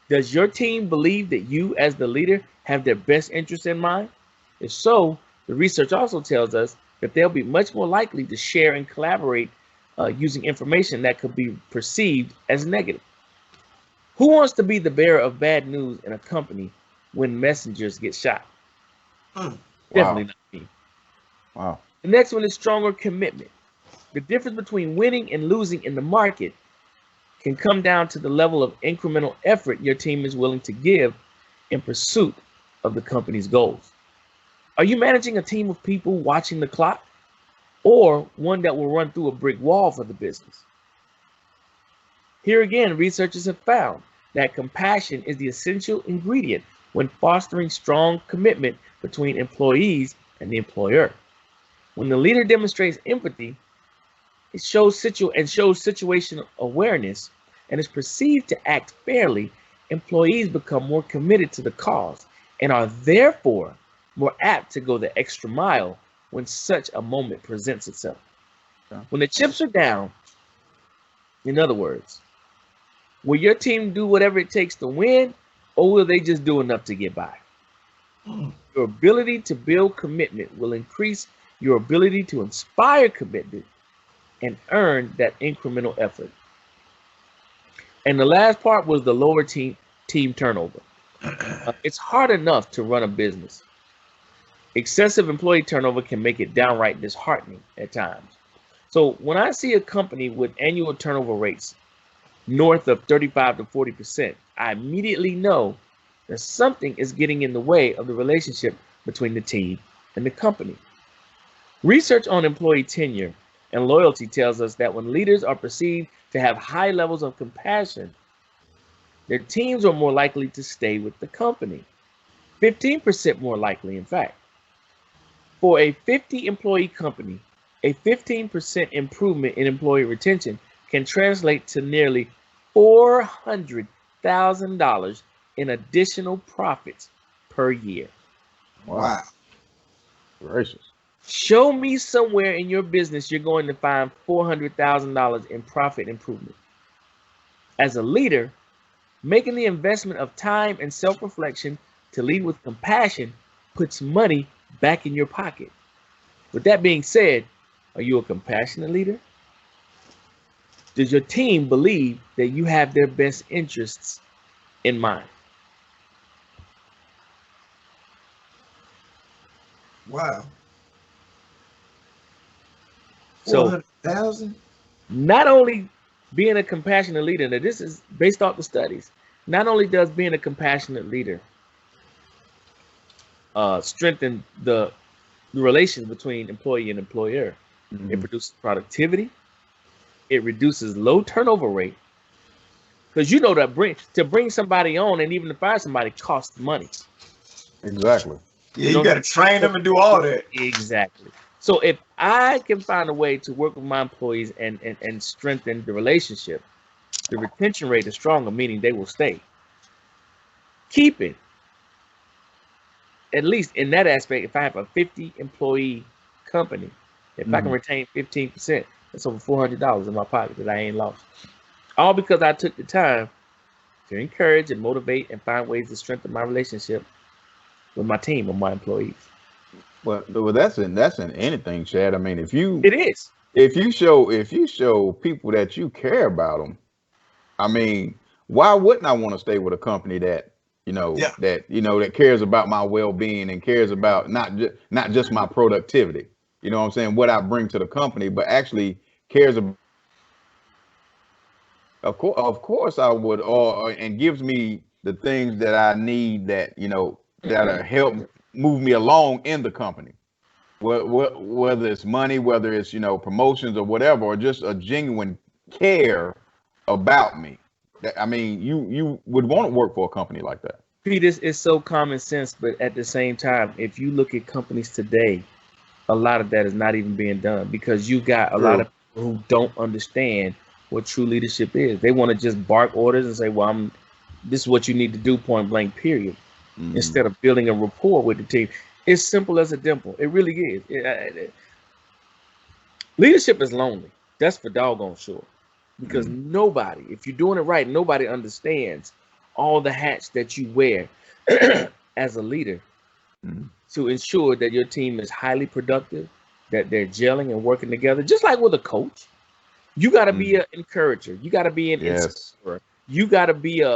[SPEAKER 1] does your team believe that you as the leader have their best interests in mind? If so, the research also tells us that they'll be much more likely to share and collaborate using information that could be perceived as negative. Who wants to be the bearer of bad news in a company when messengers get shot? Definitely not me.
[SPEAKER 2] Wow.
[SPEAKER 1] The next one is stronger commitment. The difference between winning and losing in the market can come down to the level of incremental effort your team is willing to give in pursuit of the company's goals. Are you managing a team of people watching the clock, or one that will run through a brick wall for the business? Here again, researchers have found that compassion is the essential ingredient when fostering strong commitment between employees and the employer. When the leader demonstrates empathy, it shows situational awareness and is perceived to act fairly, employees become more committed to the cause and are therefore more apt to go the extra mile when such a moment presents itself. When the chips are down, in other words, will your team do whatever it takes to win, or will they just do enough to get by? Your ability to build commitment will increase your ability to inspire commitment and earn that incremental effort. And the last part was the lower team turnover. It's hard enough to run a business. Excessive employee turnover can make it downright disheartening at times. So when I see a company with annual turnover rates north of 35 to 40%, I immediately know that something is getting in the way of the relationship between the team and the company. Research on employee tenure and loyalty tells us that when leaders are perceived to have high levels of compassion, their teams are more likely to stay with the company. 15% more likely, in fact. For a 50-employee company, a 15% improvement in employee retention can translate to nearly $400,000 in additional profits per year.
[SPEAKER 3] Wow.
[SPEAKER 2] Gracious.
[SPEAKER 1] Show me somewhere in your business you're going to find $400,000 in profit improvement. As a leader, making the investment of time and self-reflection to lead with compassion puts money back in your pocket. With that being said, are you a compassionate leader? Does your team believe that you have their best interests in mind?
[SPEAKER 3] Wow.
[SPEAKER 1] So
[SPEAKER 3] 400,000?
[SPEAKER 1] Not only being a compassionate leader, now this is based off the studies, not only does being a compassionate leader strengthen the relations between employee and employer, it produces productivity, it reduces low turnover rate, because you know that to bring somebody on and even to fire somebody costs money.
[SPEAKER 2] Exactly.
[SPEAKER 3] Yeah, you got to train them and do all that.
[SPEAKER 1] Exactly. So if I can find a way to work with my employees and strengthen the relationship, the retention rate is stronger, meaning they will stay. Keeping, at least in that aspect, if I have a 50 employee company, if I can retain 15%, that's over $400 in my pocket that I ain't lost. All because I took the time to encourage and motivate and find ways to strengthen my relationship with my team or my employees.
[SPEAKER 2] Well, that's in anything, Chad. I mean, if you show people that you care about them, I mean, why wouldn't I want to stay with a company that that cares about my well-being and cares about not just my productivity, you know what I'm saying, what I bring to the company, but actually cares about. Of course, I would, and gives me the things that I need that that help move me along in the company. Whether it's money, whether it's promotions or whatever, or just a genuine care about me. I mean, you would want to work for a company like that.
[SPEAKER 1] Pete, it's so common sense, but at the same time, if you look at companies today, a lot of that is not even being done because you got a lot of people who don't understand what true leadership is. They want to just bark orders and say, well, this is what you need to do, point blank, period. Instead of building a rapport with the team. It's simple as a dimple. It really is. Leadership is lonely. That's for doggone sure. Because nobody, if you're doing it right, nobody understands all the hats that you wear as a leader to ensure that your team is highly productive, that they're gelling and working together. Just like with a coach, you got to be an encourager. You got to be an inspirer. You got to be a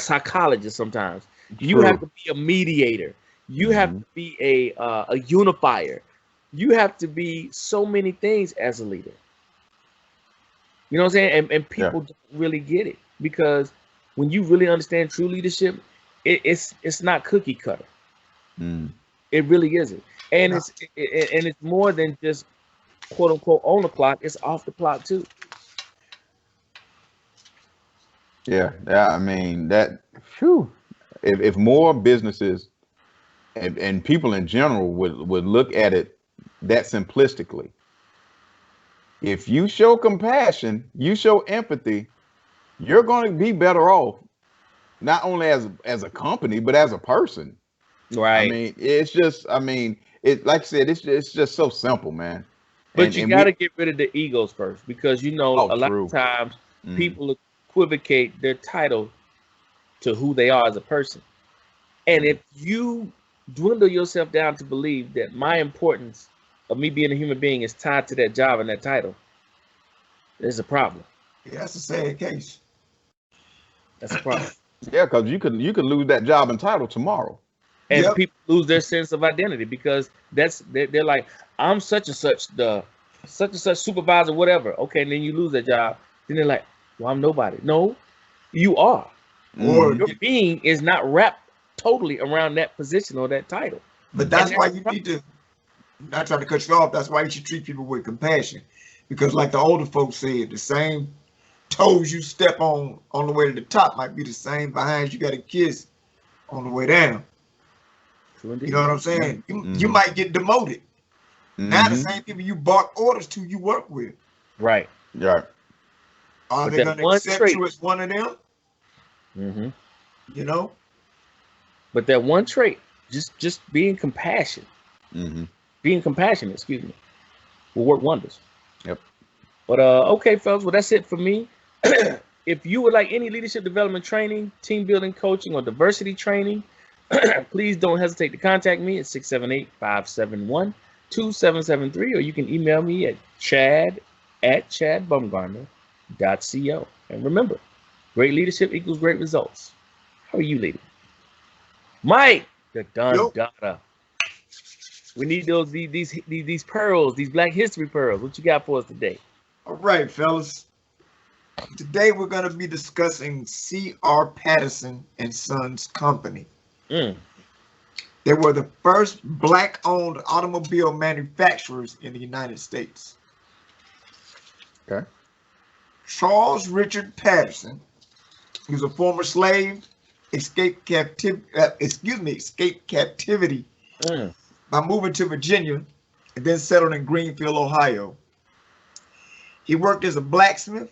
[SPEAKER 1] psychologist sometimes. You have to be a mediator. You have to be a unifier. You have to be so many things as a leader. You know what I'm saying? And people don't really get it because when you really understand true leadership, it's not cookie cutter. It really isn't. And it's more than just quote unquote on the clock. It's off the clock too.
[SPEAKER 2] Yeah, I mean that. Whew, if more businesses and people in general would look at it that simplistically, if you show compassion, you show empathy, you're going to be better off, not only as a company but as a person.
[SPEAKER 1] Right.
[SPEAKER 2] I mean, it's just. I mean, it like I said, it's just so simple, man.
[SPEAKER 1] But you got to get rid of the egos first because a lot of times people equivocate their title to who they are as a person. And if you dwindle yourself down to believe that my importance of me being a human being is tied to that job and that title, there's a problem.
[SPEAKER 3] Yeah, that's a sad case.
[SPEAKER 1] That's a problem.
[SPEAKER 2] Yeah, because you could lose that job and title tomorrow.
[SPEAKER 1] And people lose their sense of identity because they're like, I'm such and such supervisor, whatever. Okay, and then you lose that job. Then they're like, well, I'm nobody. No, you are. Or your being is not wrapped totally around that position or that title.
[SPEAKER 3] But that's why you need to, not trying to cut you off, that's why you should treat people with compassion. Because like the older folks said, the same toes you step on the way to the top might be the same behind you got to kiss on the way down. You know what I'm saying? You might get demoted. Now the same people you bark orders to, you work with.
[SPEAKER 1] Right.
[SPEAKER 2] Right.
[SPEAKER 3] Are they going to accept you as one of them? You know?
[SPEAKER 1] But that one trait, just being compassionate, will work wonders.
[SPEAKER 2] Yep.
[SPEAKER 1] But okay, fellas, well, that's it for me. If you would like any leadership development training, team building coaching, or diversity training, please don't hesitate to contact me at 678-571-2773, or you can email me at chad@chadbumgarner.co. And remember, great leadership equals great results. How are you leading? Mike, the Dun Dada. We need these pearls, these Black History pearls. What you got for us today?
[SPEAKER 3] All right, fellas. Today we're going to be discussing C.R. Patterson and Sons Company.
[SPEAKER 1] Mm.
[SPEAKER 3] They were the first Black-owned automobile manufacturers in the United States.
[SPEAKER 2] Okay.
[SPEAKER 3] Charles Richard Patterson, he was a former slave, escaped captivity by moving to Virginia and then settled in Greenfield, Ohio. He worked as a blacksmith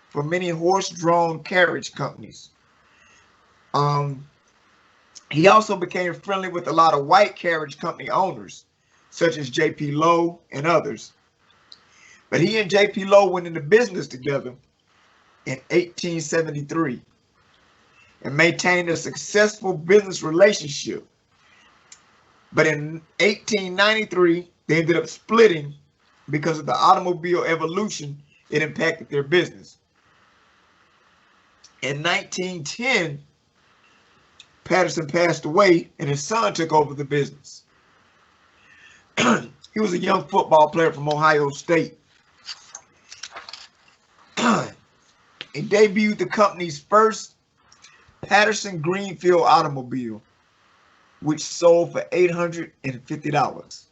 [SPEAKER 3] for many horse-drawn carriage companies. He also became friendly with a lot of white carriage company owners, such as J.P. Lowe and others. But he and J.P. Lowe went into business together in 1873 and maintained a successful business relationship. But in 1893, they ended up splitting because of the automobile evolution. It impacted their business. In 1910, Patterson passed away and his son took over the business. He was a young football player from Ohio State. He debuted the company's first Patterson Greenfield automobile, which sold for $850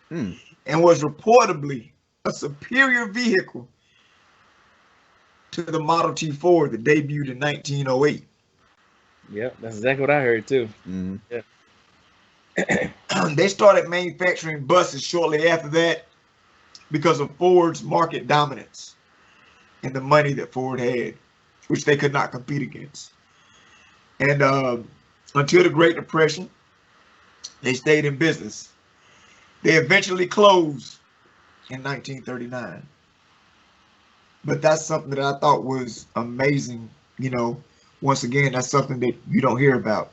[SPEAKER 3] and was reportedly a superior vehicle to the Model T Ford that debuted in 1908.
[SPEAKER 1] Yep, that's exactly what I heard too.
[SPEAKER 2] Mm-hmm.
[SPEAKER 1] Yeah.
[SPEAKER 3] They started manufacturing buses shortly after that because of Ford's market dominance and the money that Ford had, which they could not compete against. And until the Great Depression, they stayed in business. They eventually closed in 1939. But that's something that I thought was amazing. You know, once again, that's something that you don't hear about.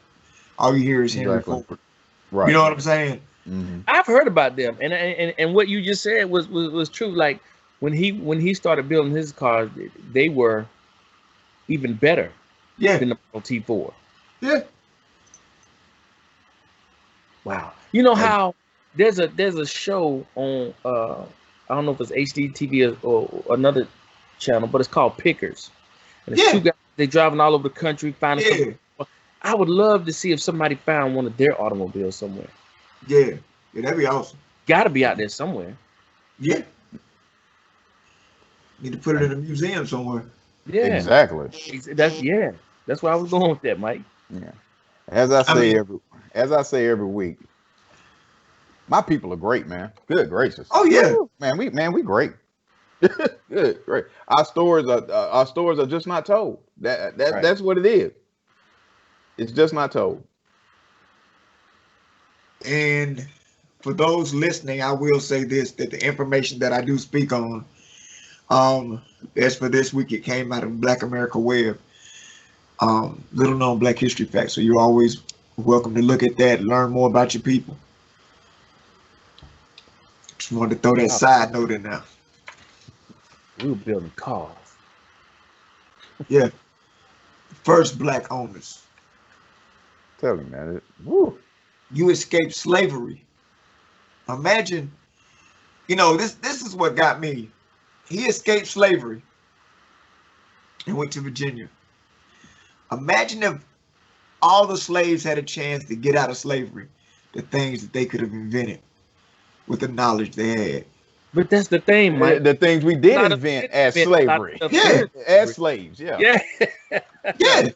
[SPEAKER 3] All you hear is Henry Ford.
[SPEAKER 2] Right.
[SPEAKER 3] You know what I'm saying?
[SPEAKER 2] Mm-hmm.
[SPEAKER 1] I've heard about them, and what you just said was true. Like when he started building his cars, they were even better than the Model T Ford.
[SPEAKER 3] Yeah.
[SPEAKER 1] Wow. You know how there's a show on I don't know if it's HDTV or another channel, but it's called Pickers. And it's two guys, they driving all over the country finding something. I would love to see if somebody found one of their automobiles somewhere.
[SPEAKER 3] Yeah, that'd be awesome.
[SPEAKER 1] Got to be out there somewhere.
[SPEAKER 3] Yeah. Need to put it in a museum somewhere.
[SPEAKER 1] Yeah.
[SPEAKER 2] Exactly.
[SPEAKER 1] That's where I was going with that, Mike.
[SPEAKER 2] Yeah. As I say every week, my people are great, man. Good gracious.
[SPEAKER 3] Oh yeah.
[SPEAKER 2] We great. Good, great. Our stories are just not told. That's what it is. It's just not told.
[SPEAKER 3] And for those listening, I will say this, that the information that I do speak on, as for this week, it came out of Black America Web, little known Black history facts. So you're always welcome to look at that, learn more about your people. Just wanted to throw that side note in there.
[SPEAKER 1] We were building cars.
[SPEAKER 3] Yeah. First Black owners.
[SPEAKER 2] Tell me, man. Woo.
[SPEAKER 3] You escaped slavery. Imagine, this is what got me. He escaped slavery and went to Virginia. Imagine if all the slaves had a chance to get out of slavery, the things that they could have invented with the knowledge they had.
[SPEAKER 1] But that's the thing, Mike.
[SPEAKER 2] The things we did invent as slavery.
[SPEAKER 3] Yeah.
[SPEAKER 2] As slaves, yeah.
[SPEAKER 3] Yeah.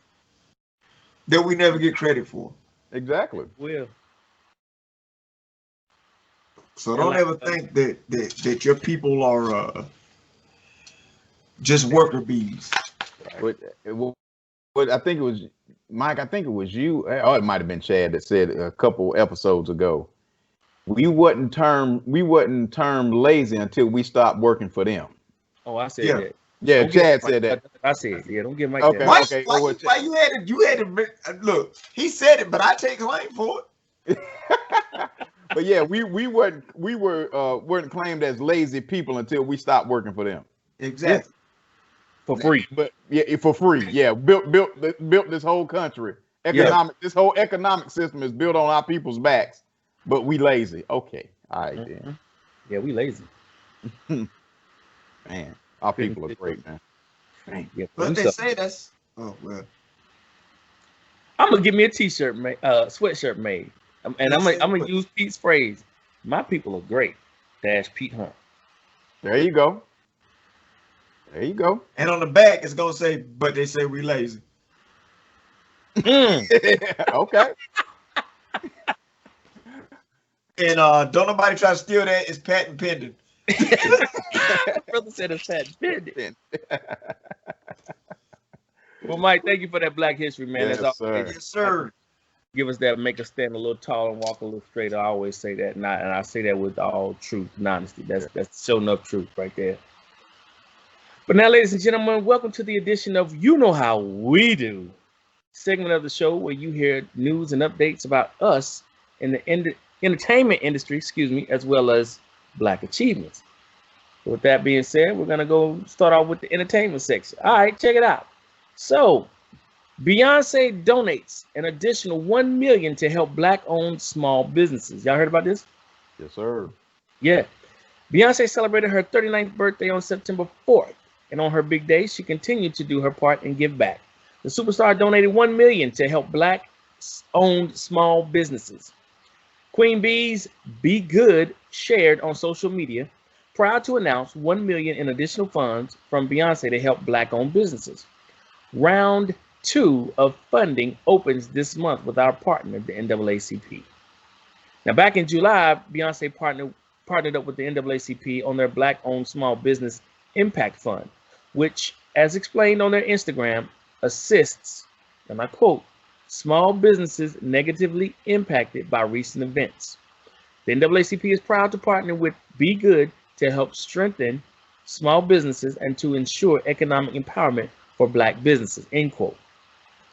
[SPEAKER 3] That we never get credit for.
[SPEAKER 2] Exactly.
[SPEAKER 1] Will.
[SPEAKER 3] So don't ever think that your people are just worker bees.
[SPEAKER 2] But I think it was Mike. I think it was you. Oh, it might have been Chad that said a couple episodes ago. We wasn't termed lazy until we stopped working for them.
[SPEAKER 1] Oh, I said that.
[SPEAKER 2] Yeah, Chad said that.
[SPEAKER 1] I said, yeah, don't get Mike
[SPEAKER 2] Okay.
[SPEAKER 1] that.
[SPEAKER 3] Why you had to look? He said it, but I take claim for it.
[SPEAKER 2] But yeah, we weren't claimed as lazy people until we stopped working for them.
[SPEAKER 3] Exactly.
[SPEAKER 1] For free.
[SPEAKER 2] But yeah, for free. Yeah, built this whole country. This whole economic system is built on our people's backs. But we lazy. Okay. All right then.
[SPEAKER 1] Yeah, we lazy.
[SPEAKER 2] Man, our people are great, man. Man.
[SPEAKER 1] Yeah,
[SPEAKER 3] But
[SPEAKER 1] we
[SPEAKER 3] they
[SPEAKER 1] suck.
[SPEAKER 3] say that's well.
[SPEAKER 1] I'm gonna give me a t-shirt made, sweatshirt made, and I'm gonna use Pete's phrase. My people are great. Dash Pete Hunt.
[SPEAKER 2] There you go. There you go.
[SPEAKER 3] And on the back it's gonna say, but they say we lazy.
[SPEAKER 2] Okay.
[SPEAKER 3] And don't nobody try to steal that. It's patent pending.
[SPEAKER 1] Brother said it's patent pending. Well, Mike, thank you for that Black History, man.
[SPEAKER 2] Yes,
[SPEAKER 1] That's
[SPEAKER 2] sir.
[SPEAKER 3] Yes, sir.
[SPEAKER 1] Give us that, make us stand a little taller and walk a little straighter. I always say that, and I say that with all truth and honesty. That's showing up truth right there. But now, ladies and gentlemen, welcome to the edition of You Know How We Do, segment of the show where you hear news and updates about us in the entertainment industry, as well as Black achievements. With that being said, we're gonna go start off with the entertainment section. All right, check it out. So, Beyonce donates an additional $1 million to help Black-owned small businesses. Y'all heard about this?
[SPEAKER 2] Yes, sir.
[SPEAKER 1] Yeah. Beyonce celebrated her 39th birthday on September 4th, and on her big day, she continued to do her part and give back. The superstar donated $1 million to help Black-owned small businesses. Queen Bee's Be Good shared on social media, proud to announce $1 million in additional funds from Beyonce to help Black-owned businesses. Round 2 of funding opens this month with our partner, the NAACP. Now, back in July, Beyonce partnered up with the NAACP on their Black-owned small business impact fund, which, as explained on their Instagram, assists, and I quote, small businesses negatively impacted by recent events. The NAACP is proud to partner with Be Good to help strengthen small businesses and to ensure economic empowerment for Black businesses, end quote.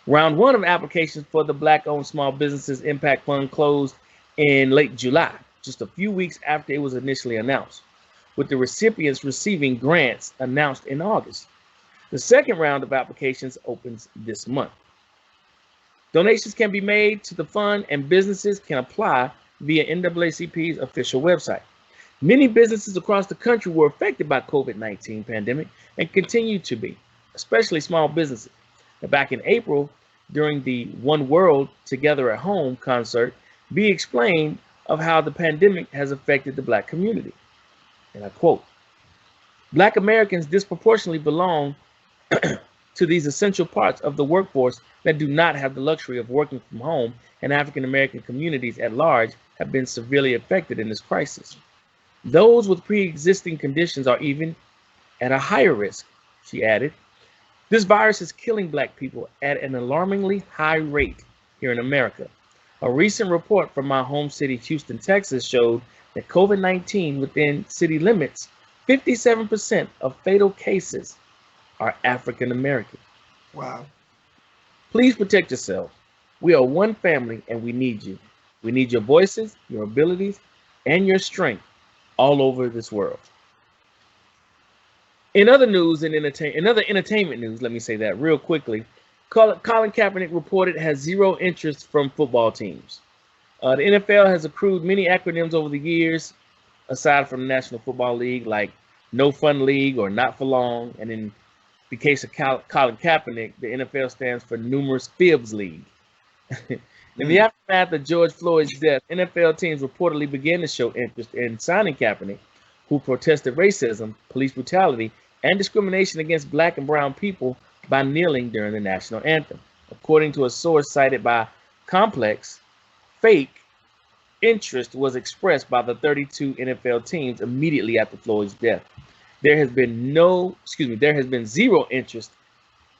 [SPEAKER 1] Round 1 of applications for the Black-owned small businesses impact fund closed in late July, just a few weeks after it was initially announced, with the recipients receiving grants announced in August. The second round of applications opens this month. Donations can be made to the fund and businesses can apply via NAACP's official website. Many businesses across the country were affected by COVID-19 pandemic and continue to be, especially small businesses. Now, back in April, during the One World Together at Home concert, Bee explained of how the pandemic has affected the Black community. And I quote, Black Americans disproportionately belong to these essential parts of the workforce that do not have the luxury of working from home, and African American communities at large have been severely affected in this crisis. Those with pre-existing conditions are even at a higher risk, she added. This virus is killing Black people at an alarmingly high rate here in America. A recent report from my home city, Houston, Texas, showed that COVID-19 within city limits, 57% of fatal cases are African American.
[SPEAKER 3] Wow.
[SPEAKER 1] Please protect yourself. We are one family and we need you. We need your voices, your abilities, and your strength all over this world. In other news and entertainment news, let me say that real quickly. Colin Kaepernick reported has zero interest from football teams. The NFL has accrued many acronyms over the years, aside from the National Football League, like No Fun League or Not for Long. And in the case of Colin Kaepernick, the NFL stands for Numerous Fibs League. In the aftermath of George Floyd's death, NFL teams reportedly began to show interest in signing Kaepernick, who protested racism, police brutality, and discrimination against Black and brown people by kneeling during the national anthem. According to a source cited by Complex, fake interest was expressed by the 32 NFL teams immediately after Floyd's death. There has been zero interest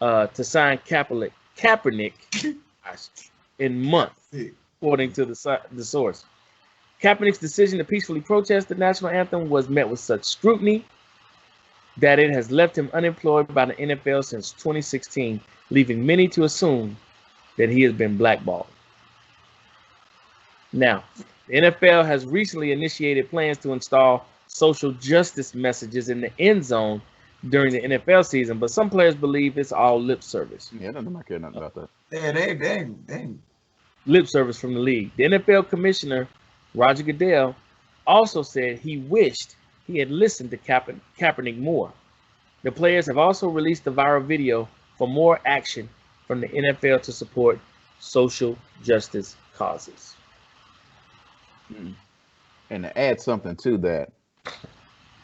[SPEAKER 1] to sign Kaepernick in months, according to the source. Kaepernick's decision to peacefully protest the national anthem was met with such scrutiny that it has left him unemployed by the NFL since 2016, leaving many to assume that he has been blackballed. Now, the NFL has recently initiated plans to install social justice messages in the end zone during the NFL season, but some players believe it's all lip service.
[SPEAKER 2] Yeah, I don't care nothing about that.
[SPEAKER 3] Yeah, they
[SPEAKER 1] lip service from the league. The NFL commissioner Roger Goodell also said he wished he had listened to Kaepernick more. The players have also released the viral video for more action from the NFL to support social justice causes.
[SPEAKER 2] And to add something to that,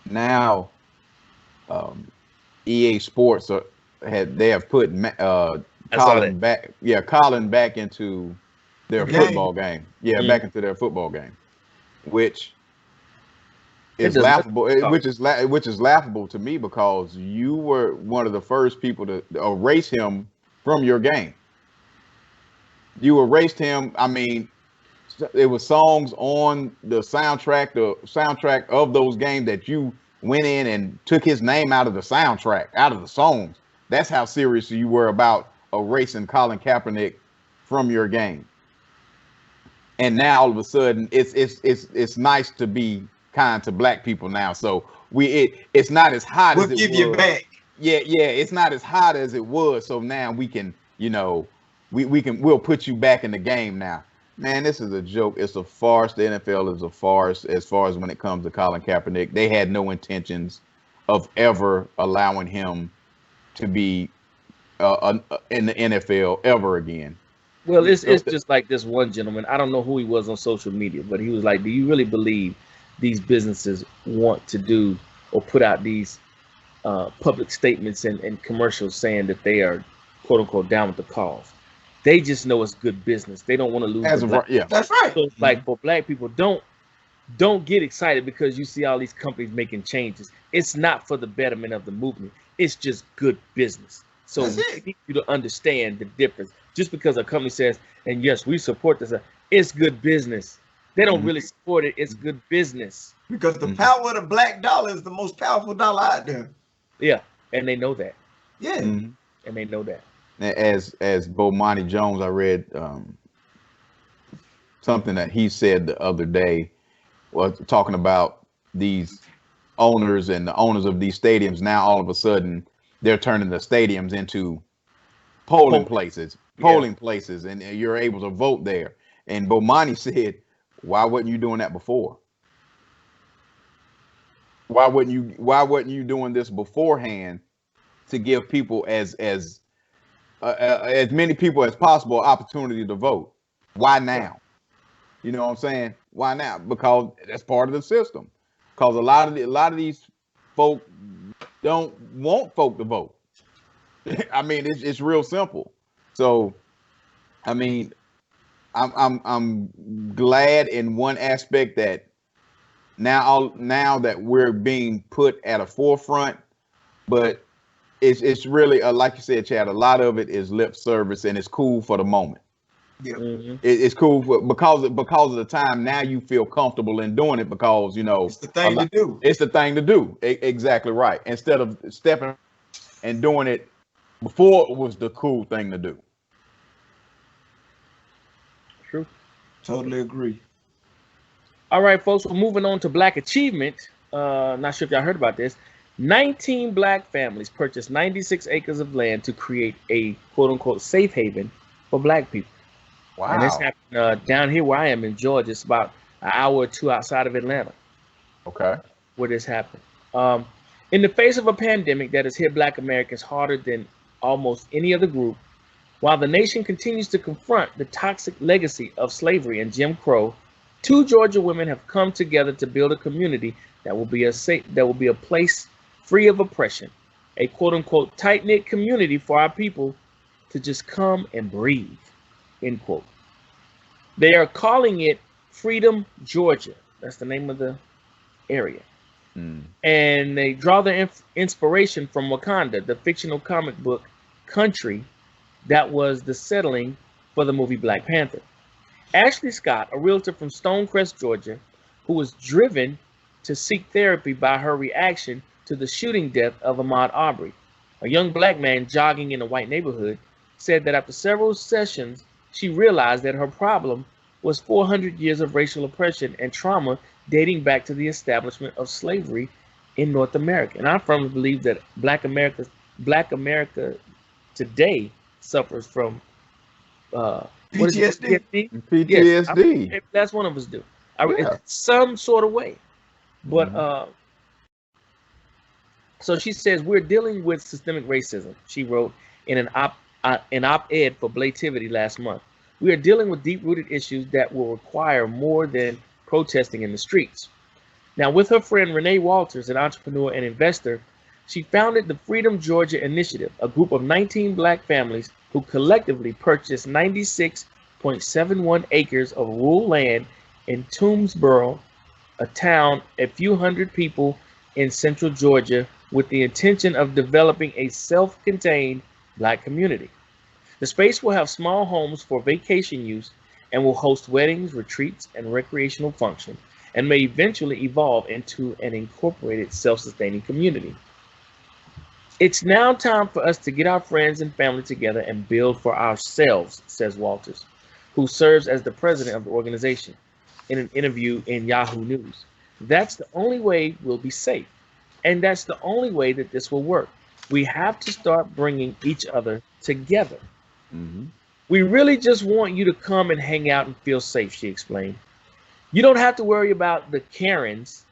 [SPEAKER 2] now EA Sports have put Colin back. Yeah, Colin back into their football game. Yeah, back into their football game, which is laughable. Which is laughable to me because you were one of the first people to erase him from your game. You erased him. I mean, it was songs on the soundtrack of those games that you went in and took his name out of the soundtrack, out of the songs. That's how serious you were about erasing Colin Kaepernick from your game. And now all of a sudden, it's nice to be kind to black people now. So it's not as hot as it was. We'll give you back. Yeah, it's not as hot as it was. So now we can, we'll put you back in the game now. Man, this is a joke. It's a farce. The NFL is a farce as far as when it comes to Colin Kaepernick. They had no intentions of ever allowing him to be in the NFL ever again.
[SPEAKER 1] Well, it's just like this one gentleman. I don't know who he was on social media, but he was like, do you really believe these businesses want to do or put out these public statements and commercials saying that they are, quote unquote, down with the cause? They just know it's good business. They don't want to lose.
[SPEAKER 3] That's right.
[SPEAKER 1] So it's like for black people, don't get excited because you see all these companies making changes. It's not for the betterment of the movement. It's just good business. So we need you to understand the difference. Just because a company says, and yes, we support this, it's good business. They don't really support it. It's good business.
[SPEAKER 3] Because the power of the black dollar is the most powerful dollar out there.
[SPEAKER 1] Yeah, and they know that.
[SPEAKER 3] Yeah.
[SPEAKER 1] And they know that.
[SPEAKER 2] As Bomani Jones, I read something that he said the other day, was talking about these owners and the owners of these stadiums. Now all of a sudden they're turning the stadiums into polling places, and you're able to vote there. And Bomani said, why wasn't you doing that before? Why wasn't you doing this beforehand to give people as many people as possible opportunity to vote? Why now? You know what I'm saying? Why now? Because that's part of the system. Because a lot of these folk don't want folk to vote. I mean, it's real simple. So, I mean, I'm glad in one aspect that now that we're being put at a forefront, but it's really like you said, Chad. A lot of it is lip service, and it's cool for the moment.
[SPEAKER 3] Yeah,
[SPEAKER 2] it's cool because of the time. Now you feel comfortable in doing it because
[SPEAKER 3] it's the thing to do.
[SPEAKER 2] It's the thing to do. Exactly right. Instead of stepping and doing it before, it was the cool thing to do.
[SPEAKER 1] True.
[SPEAKER 3] Totally agree.
[SPEAKER 1] All right, folks. We're moving on to Black Achievement. Not sure if y'all heard about this. 19 black families purchased 96 acres of land to create a quote-unquote safe haven for black people.
[SPEAKER 2] Wow.
[SPEAKER 1] And this happened down here where I am in Georgia. It's about an hour or two outside of Atlanta.
[SPEAKER 2] Okay.
[SPEAKER 1] Where this happened. In the face of a pandemic that has hit black Americans harder than almost any other group, while the nation continues to confront the toxic legacy of slavery and Jim Crow, 2 Georgia women have come together to build a community that will be a place free of oppression, a quote-unquote tight-knit community for our people to just come and breathe, end quote. They are calling it Freedom, Georgia. That's the name of the area. And they draw their inspiration from Wakanda, the fictional comic book country that was the settling for the movie Black Panther. Ashley Scott, a realtor from Stonecrest, Georgia, who was driven to seek therapy by her reaction to the shooting death of Ahmaud Arbery, a young black man jogging in a white neighborhood, said that after several sessions, she realized that her problem was 400 years of racial oppression and trauma dating back to the establishment of slavery in North America. And I firmly believe that Black America today suffers from
[SPEAKER 3] PTSD.
[SPEAKER 2] PTSD.
[SPEAKER 1] Yes, that's one of us do.
[SPEAKER 2] Yeah.
[SPEAKER 1] some sort of way. But
[SPEAKER 2] Mhm.
[SPEAKER 1] so she says we're dealing with systemic racism. She wrote in an op-ed for Blativity last month. We are dealing with deep-rooted issues that will require more than protesting in the streets. Now, with her friend Renee Walters, an entrepreneur and investor, she founded the Freedom Georgia Initiative, a group of 19 black families who collectively purchased 96.71 acres of rural land in Toomsboro, a town a few hundred people in central Georgia, with the intention of developing a self-contained black community. The space will have small homes for vacation use and will host weddings, retreats, and recreational functions, and may eventually evolve into an incorporated self-sustaining community. It's now time for us to get our friends and family together and build for ourselves, says Walters, who serves as the president of the organization, in an interview in Yahoo News. That's the only way we'll be safe. And that's the only way that this will work. We have to start bringing each other together.
[SPEAKER 2] Mhm.
[SPEAKER 1] We really just want you to come and hang out and feel safe, she explained. You don't have to worry about the Karens,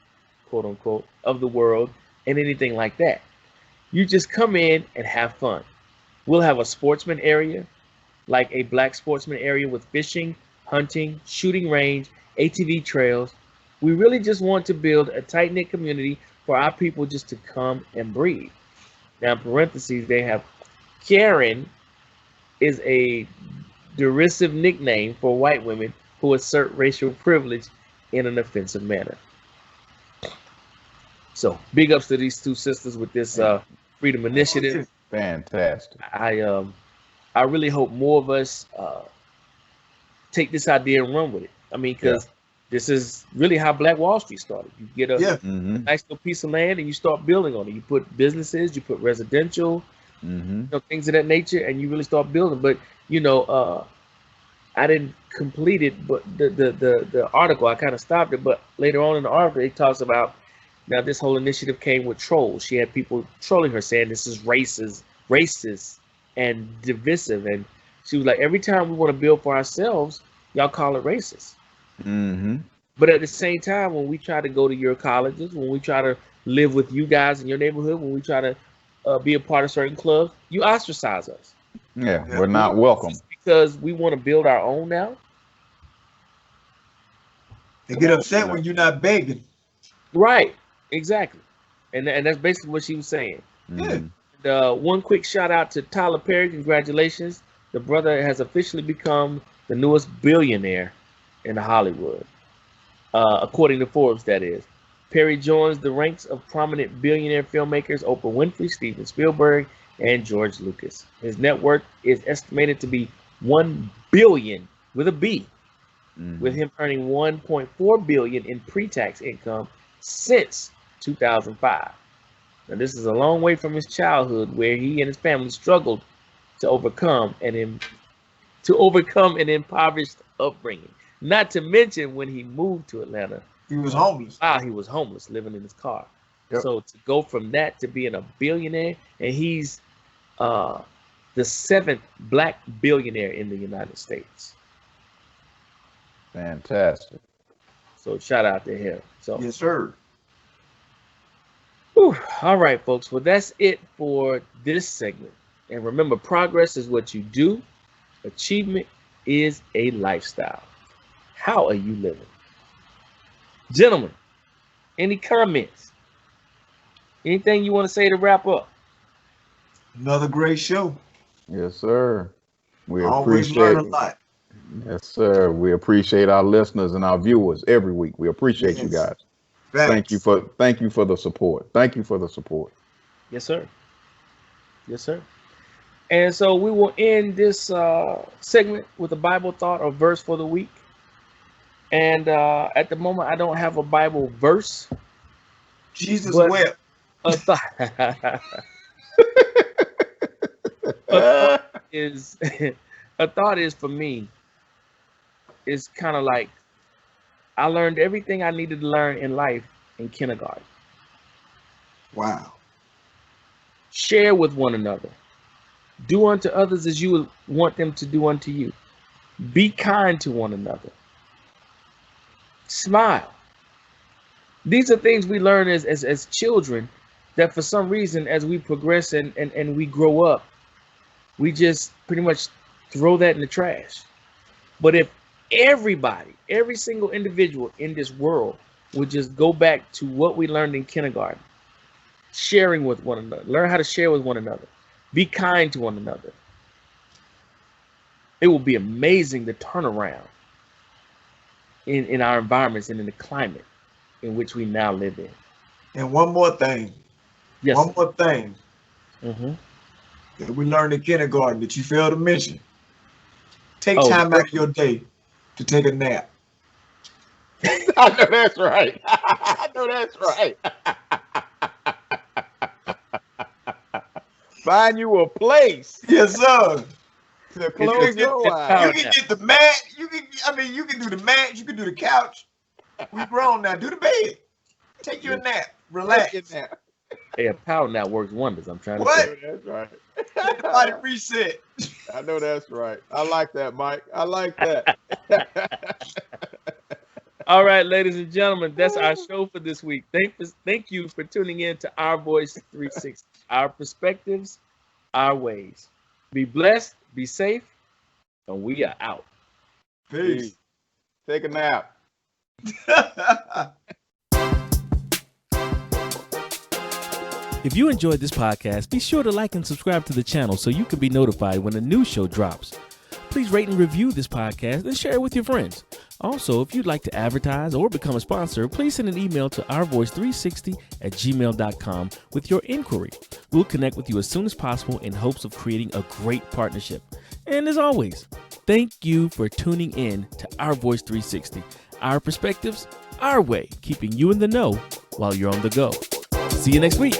[SPEAKER 1] quote unquote, of the world and anything like that. You just come in and have fun. We'll have a sportsman area, like a black sportsman area with fishing, hunting, shooting range, ATV trails. We really just want to build a tight-knit community for our people just to come and breathe. Now, in parentheses, they have Karen is a derisive nickname for white women who assert racial privilege in an offensive manner. So, big ups to these two sisters with this Freedom Initiative.
[SPEAKER 2] Fantastic.
[SPEAKER 1] I really hope more of us take this idea and run with it. I mean, because this is really how Black Wall Street started. You get a
[SPEAKER 2] Mhm.
[SPEAKER 1] nice little piece of land and you start building on it. You put businesses, you put residential,
[SPEAKER 2] Mhm.
[SPEAKER 1] things of that nature, and you really start building. But I didn't complete it, but the article I kind of stopped it. But later on in the article, it talks about now this whole initiative came with trolls. She had people trolling her saying this is racist, and divisive. And she was like, every time we want to build for ourselves, y'all call it racist.
[SPEAKER 2] Mhm.
[SPEAKER 1] But at the same time, when we try to go to your colleges, when we try to live with you guys in your neighborhood, when we try to be a part of certain clubs, you ostracize us.
[SPEAKER 2] Yeah, we're not welcome.
[SPEAKER 1] Because we want to build our own now.
[SPEAKER 3] They get upset when you're not begging.
[SPEAKER 1] Right, exactly. And that's basically what she was saying.
[SPEAKER 3] Yeah.
[SPEAKER 1] One quick shout out to Tyler Perry. Congratulations. The brother has officially become the newest billionaire in Hollywood. According to Forbes, that is. Perry joins the ranks of prominent billionaire filmmakers Oprah Winfrey, Steven Spielberg, and George Lucas. His net worth is estimated to be $1 billion with a B, with him earning $1.4 billion in pre-tax income since 2005. Now, this is a long way from his childhood, where he and his family struggled to overcome an impoverished upbringing. Not to mention when he moved to Atlanta,
[SPEAKER 3] he was homeless.
[SPEAKER 1] He was homeless, living in his car.
[SPEAKER 2] Yep.
[SPEAKER 1] So to go from that to being a billionaire, and he's the 7th black billionaire in the United States.
[SPEAKER 2] Fantastic.
[SPEAKER 1] So shout out to him. So
[SPEAKER 3] yes, sir.
[SPEAKER 1] Whew. All right, folks. Well, that's it for this segment. And remember, progress is what you do. Achievement is a lifestyle. How are you living? Gentlemen, any comments? Anything you want to say to wrap up?
[SPEAKER 3] Another great show.
[SPEAKER 2] Yes, sir. We
[SPEAKER 3] Always
[SPEAKER 2] appreciate
[SPEAKER 3] learn a lot.
[SPEAKER 2] Yes, sir. We appreciate our listeners and our viewers every week. We appreciate you guys. Thank you for the support. Thank you for the support.
[SPEAKER 1] Yes, sir. Yes, sir. And so we will end this segment with a Bible thought or verse for the week. And at the moment, I don't have a Bible verse.
[SPEAKER 3] Jesus wept.
[SPEAKER 1] A thought is a thought is for me is kind of like I learned everything I needed to learn in life in kindergarten.
[SPEAKER 3] Wow.
[SPEAKER 1] Share with one another. Do unto others as you would want them to do unto you. Be kind to one another. Smile. These are things we learn as children that for some reason, as we progress and we grow up, we just pretty much throw that in the trash. But if everybody, every single individual in this world would just go back to what we learned in kindergarten, sharing with one another, learn how to share with one another, be kind to one another, it will be amazing the turnaround in our environments and in the climate in which we now live in.
[SPEAKER 3] And one more thing.
[SPEAKER 1] Yes.
[SPEAKER 3] One more thing
[SPEAKER 1] Mm-hmm.
[SPEAKER 3] that we learned in kindergarten that you failed to mention. Take time out of your day to take a nap.
[SPEAKER 2] I know that's right. I know that's right. Find you a place
[SPEAKER 3] Yes, sir.
[SPEAKER 2] to close your eyes.
[SPEAKER 3] You can get the mat. You can do the mat. You can do the couch. We grown now. Do the bed. Take you a nap. Relax.
[SPEAKER 2] Take a nap.
[SPEAKER 1] Hey, a power nap works wonders. I'm trying to
[SPEAKER 3] What?
[SPEAKER 1] say.
[SPEAKER 2] I know that's right.
[SPEAKER 3] Let the body reset.
[SPEAKER 2] I know that's right. I like that, Mike. I like that.
[SPEAKER 1] All right, ladies and gentlemen, that's our show for this week. Thank you for tuning in to Our Voice 360, our perspectives, our ways. Be blessed, be safe, and we are out.
[SPEAKER 3] Peace.
[SPEAKER 2] Take a nap.
[SPEAKER 4] If you enjoyed this podcast, be sure to like and subscribe to the channel so you can be notified when a new show drops. Please rate and review this podcast and share it with your friends. Also, if you'd like to advertise or become a sponsor, please send an email to ourvoice360@gmail.com with your inquiry. We'll connect with you as soon as possible in hopes of creating a great partnership. And as always, thank you for tuning in to Our Voice 360, our perspectives, our way, keeping you in the know while you're on the go. See you next week.